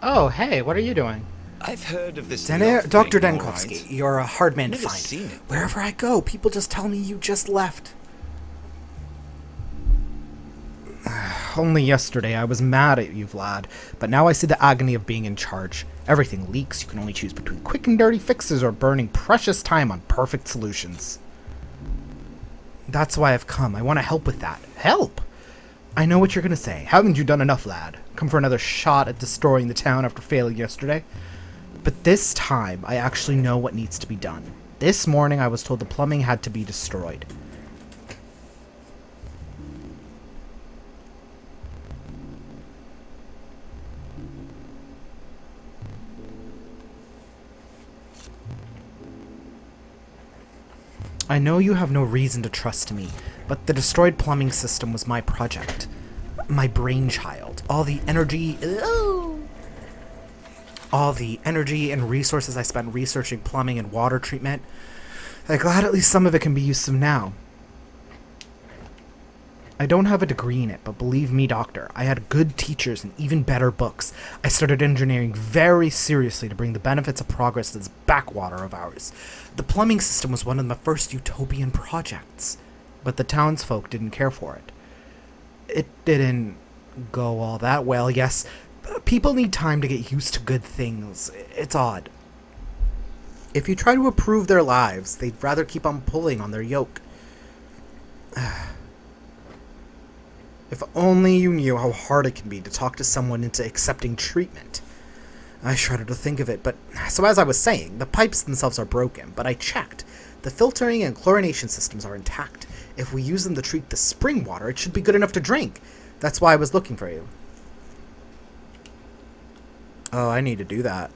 Oh, hey, what are you doing? I've heard of this. Dr. Denkovsky, you're a hard man to Never find. seen it. Wherever I go, people just tell me you just left. Only yesterday I was mad at you, Vlad, but now I see the agony of being in charge. Everything leaks, you can only choose between quick and dirty fixes or burning precious time on perfect solutions. That's why I've come. I want to help with that. Help? I know what you're going to say. Haven't you done enough, lad? Come for another shot at destroying the town after failing yesterday? But this time, I actually know what needs to be done. This morning, I was told the plumbing had to be destroyed. I know you have no reason to trust me, but the destroyed plumbing system was my project. My brainchild. All the energy and resources I spent researching plumbing and water treatment. I'm glad at least some of it can be used now. I don't have a degree in it, but believe me, doctor, I had good teachers and even better books. I started engineering very seriously to bring the benefits of progress to this backwater of ours. The plumbing system was one of my first utopian projects, but the townsfolk didn't care for it. It didn't go all that well, yes. People need time to get used to good things. It's odd. If you try to improve their lives, they'd rather keep on pulling on their yoke. If only you knew how hard it can be to talk to someone into accepting treatment. I shudder to think of it, but so as I was saying, the pipes themselves are broken, but I checked. The filtering and chlorination systems are intact. If we use them to treat the spring water, it should be good enough to drink. That's why I was looking for you. Oh, I need to do that.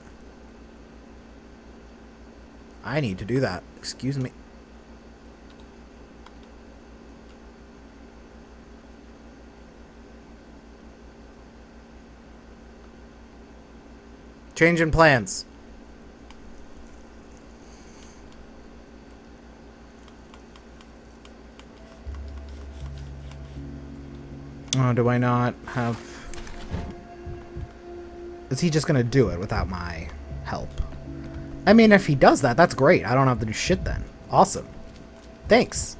Excuse me. Change in plans. Oh, do I not have... Is he just gonna do it without my help? I mean, if he does that, that's great. I don't have to do shit then. Awesome. Thanks.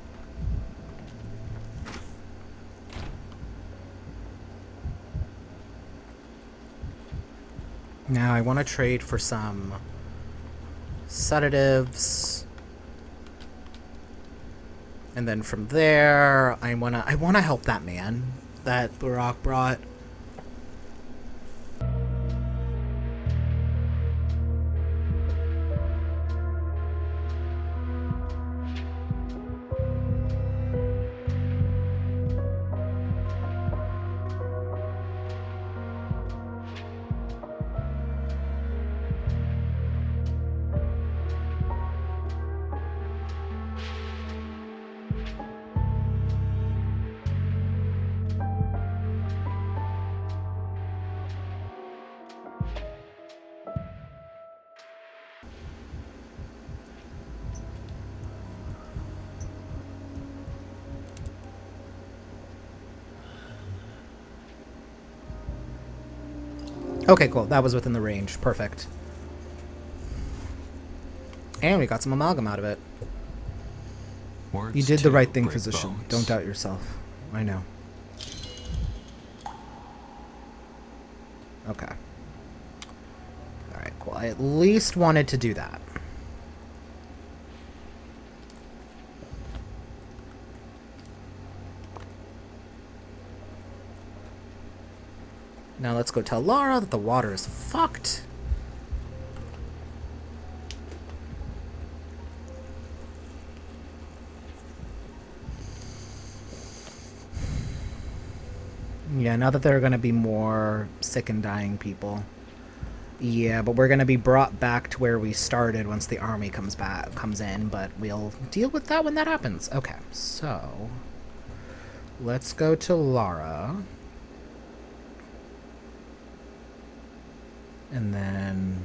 Now I want to trade for some sedatives. And then from there, I wanna help that man that Barack brought. Okay, cool. That was within the range. Perfect. And we got some amalgam out of it. Words You did the too right thing, break physician. bones. Don't doubt yourself. I know. Okay. Alright, cool. I at least wanted to do that. Now let's go tell Lara that the water is fucked. Yeah, now that there are going to be more sick and dying people. Yeah, but we're going to be brought back to where we started once the army comes in, but we'll deal with that when that happens. Okay, so let's go to Lara. And then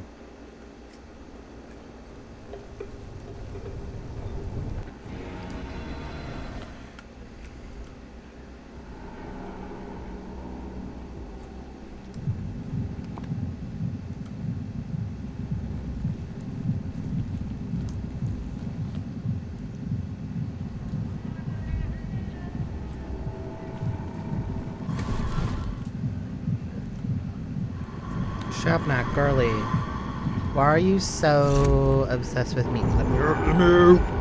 Shabnak, girly, why are you so obsessed with me? Let me.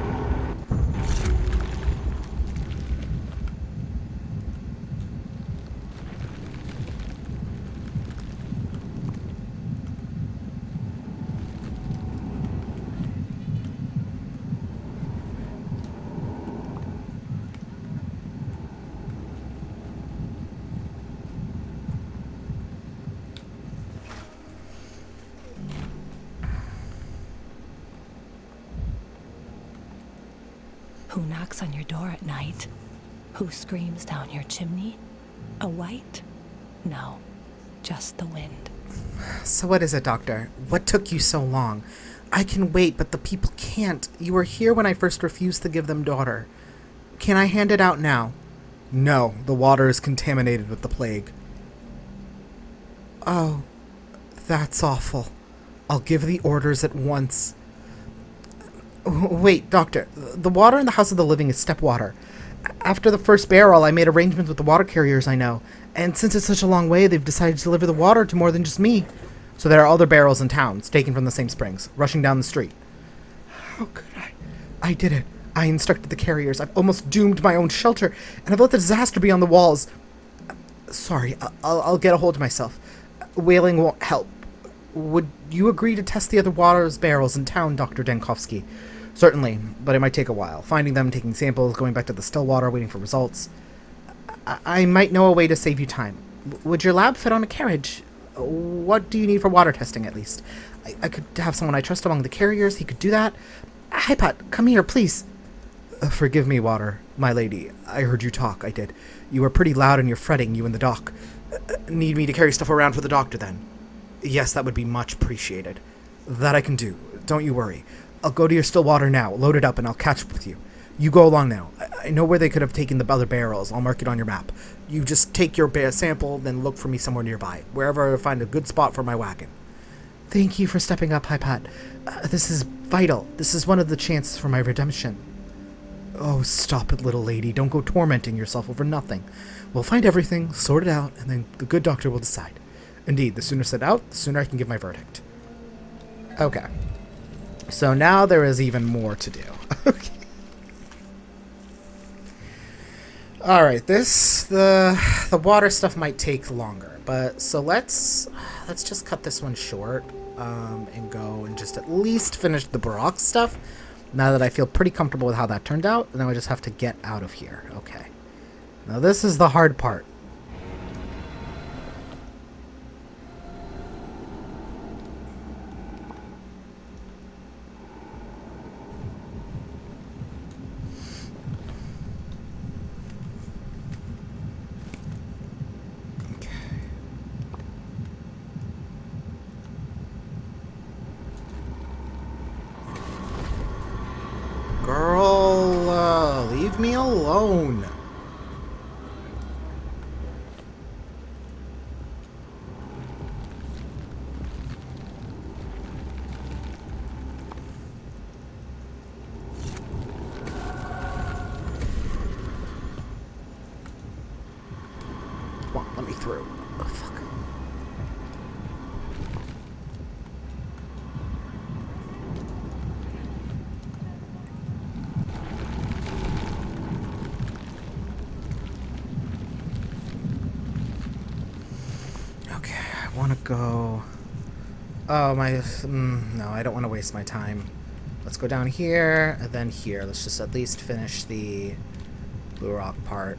Who knocks on your door at night? Who screams down your chimney? A white? No, just the wind. So what is it, Doctor? What took you so long? I can wait, but the people can't. You were here when I first refused to give them daughter. Can I hand it out now? No, the water is contaminated with the plague. Oh, that's awful. I'll give the orders at once. Wait, Doctor, the water in the House of the Living is step water. After the first barrel, I made arrangements with the water carriers I know, and since it's such a long way, they've decided to deliver the water to more than just me. So there are other barrels in towns, taken from the same springs, rushing down the street. How could I? I did it. I instructed the carriers. I've almost doomed my own shelter, and I've let the disaster be on the walls. Sorry, I'll get a hold of myself. Wailing won't help. Would you agree to test the other water's barrels in town, Dr. Denkovsky? Certainly, but it might take a while. Finding them, taking samples, going back to the still water, waiting for results. I might know a way to save you time. Would your lab fit on a carriage? What do you need for water testing, at least? I could have someone I trust among the carriers. He could do that. Hi, Pat. Come here, please. Forgive me, Water, my lady. I heard you talk. I did. You were pretty loud in your fretting, you and the doc. Need me to carry stuff around for the doctor, then? Yes, that would be much appreciated. That I can do. Don't you worry. I'll go to your still water now, load it up, and I'll catch up with you. You go along now. I know where they could have taken the other barrels. I'll mark it on your map. You just take your sample, then look for me somewhere nearby, wherever I find a good spot for my wagon. Thank you for stepping up, Hypat. This is vital. This is one of the chances for my redemption. Oh, stop it, little lady. Don't go tormenting yourself over nothing. We'll find everything, sort it out, and then the good doctor will decide. Indeed, the sooner set out, the sooner I can give my verdict. Okay. So now there is even more to do. Okay. Alright, the water stuff might take longer, but so let's just cut this one short, and go and just at least finish the Baroque stuff, now that I feel pretty comfortable with how that turned out, and then we just have to get out of here. Okay. Now this is the hard part. Girl, leave me alone. Come on, let me through. Oh, fuck. Okay, I want to go... Oh, my... no, I don't want to waste my time. Let's go down here, and then here. Let's just at least finish the Blue Rock part.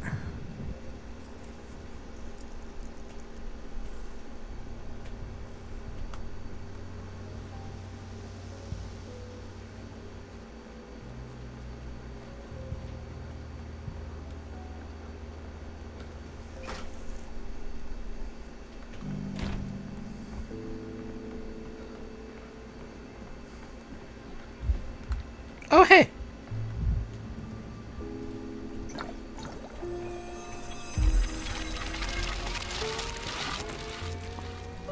Oh, hey!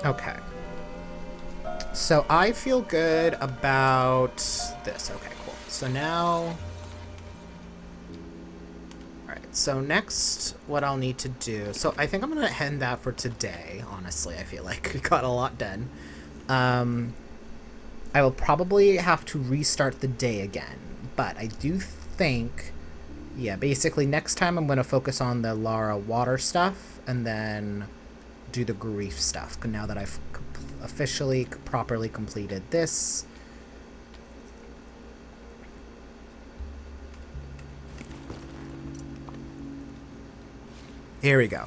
Okay. So I feel good about this. Okay, cool. So now... Alright, so next, what I'll need to do... So I think I'm going to end that for today, honestly. I feel like we got a lot done. I will probably have to restart the day again, but I do think, yeah, basically next time I'm going to focus on the Lara water stuff and then do the grief stuff, now that I've officially properly completed this. Here we go.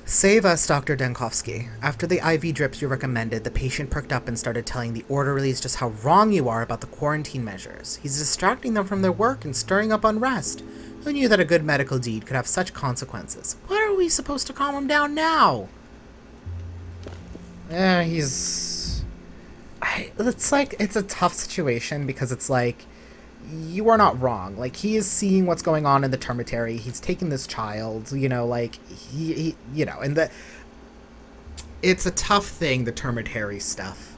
Save us, Dr. Denkovsky. After the IV drips you recommended, the patient perked up and started telling the orderlies just how wrong you are about the quarantine measures. He's distracting them from their work and stirring up unrest. Who knew that a good medical deed could have such consequences? What are we supposed to calm him down now? It's like, it's a tough situation because it's like, you are not wrong. Like, he is seeing what's going on in the termitary. He's taking this child, you know, like, he you know, and it's a tough thing, the termitary stuff.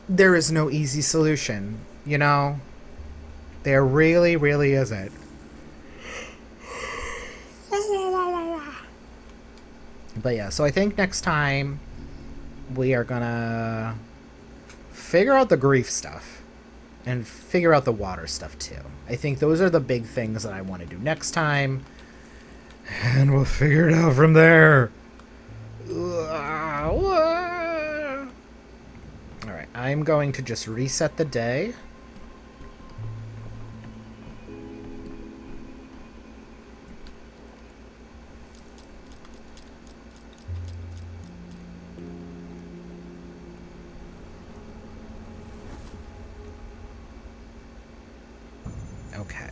There is no easy solution, you know? There really, really isn't. But yeah, so I think next time we are gonna figure out the grief stuff. And figure out the water stuff, too. I think those are the big things that I want to do next time. And we'll figure it out from there. Alright, I'm going to just reset the day. Okay.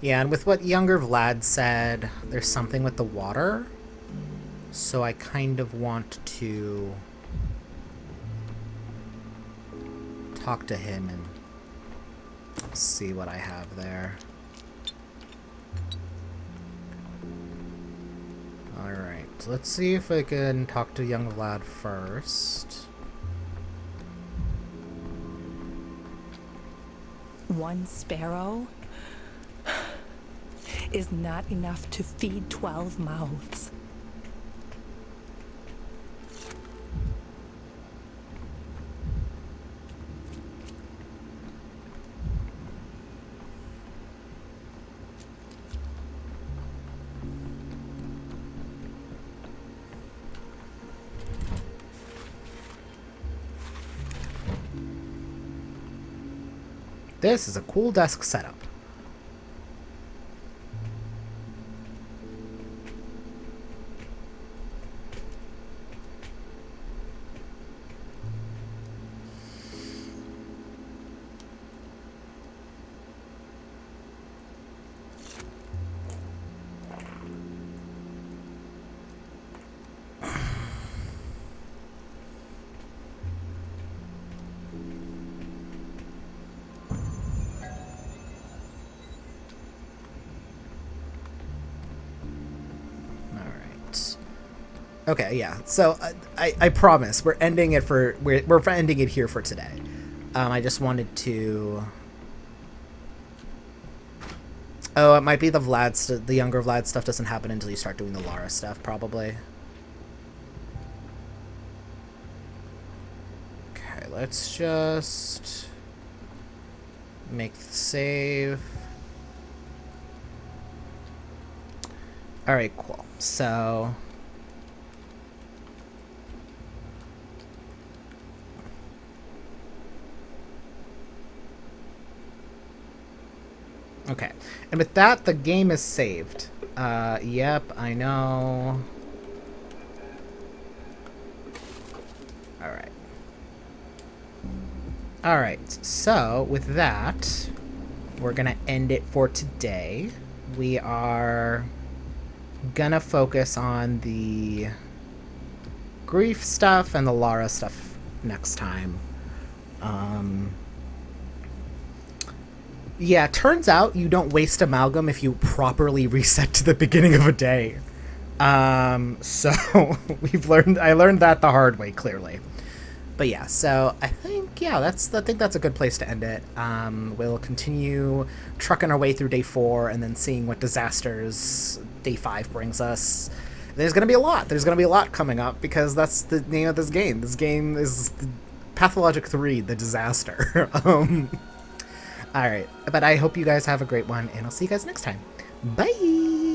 Yeah, and with what younger Vlad said, there's something with the water. So I kind of want to talk to him and see what I have there. Alright, let's see if I can talk to young Vlad first. One sparrow is not enough to feed 12 mouths. This is a cool desk setup. Okay, yeah. So I promise we're ending it for we're ending it here for today. I just wanted to. Oh, it might be the the younger Vlad stuff doesn't happen until you start doing the Lara stuff, probably. Okay, let's just make the save. All right, cool. So. Okay, and with that, the game is saved. Yep, I know. Alright. Alright, so with that, we're gonna end it for today. We are gonna focus on the grief stuff and the Lara stuff next time. Yeah, turns out you don't waste amalgam if you properly reset to the beginning of a day. So I learned that the hard way, clearly. But yeah, so I think that's a good place to end it. We'll continue trucking our way through day 4 and then seeing what disasters day 5 brings us. There's gonna be a lot. There's gonna be a lot coming up because that's the name of this game. This game is Pathologic 3, the disaster. Alright, but I hope you guys have a great one, and I'll see you guys next time. Bye!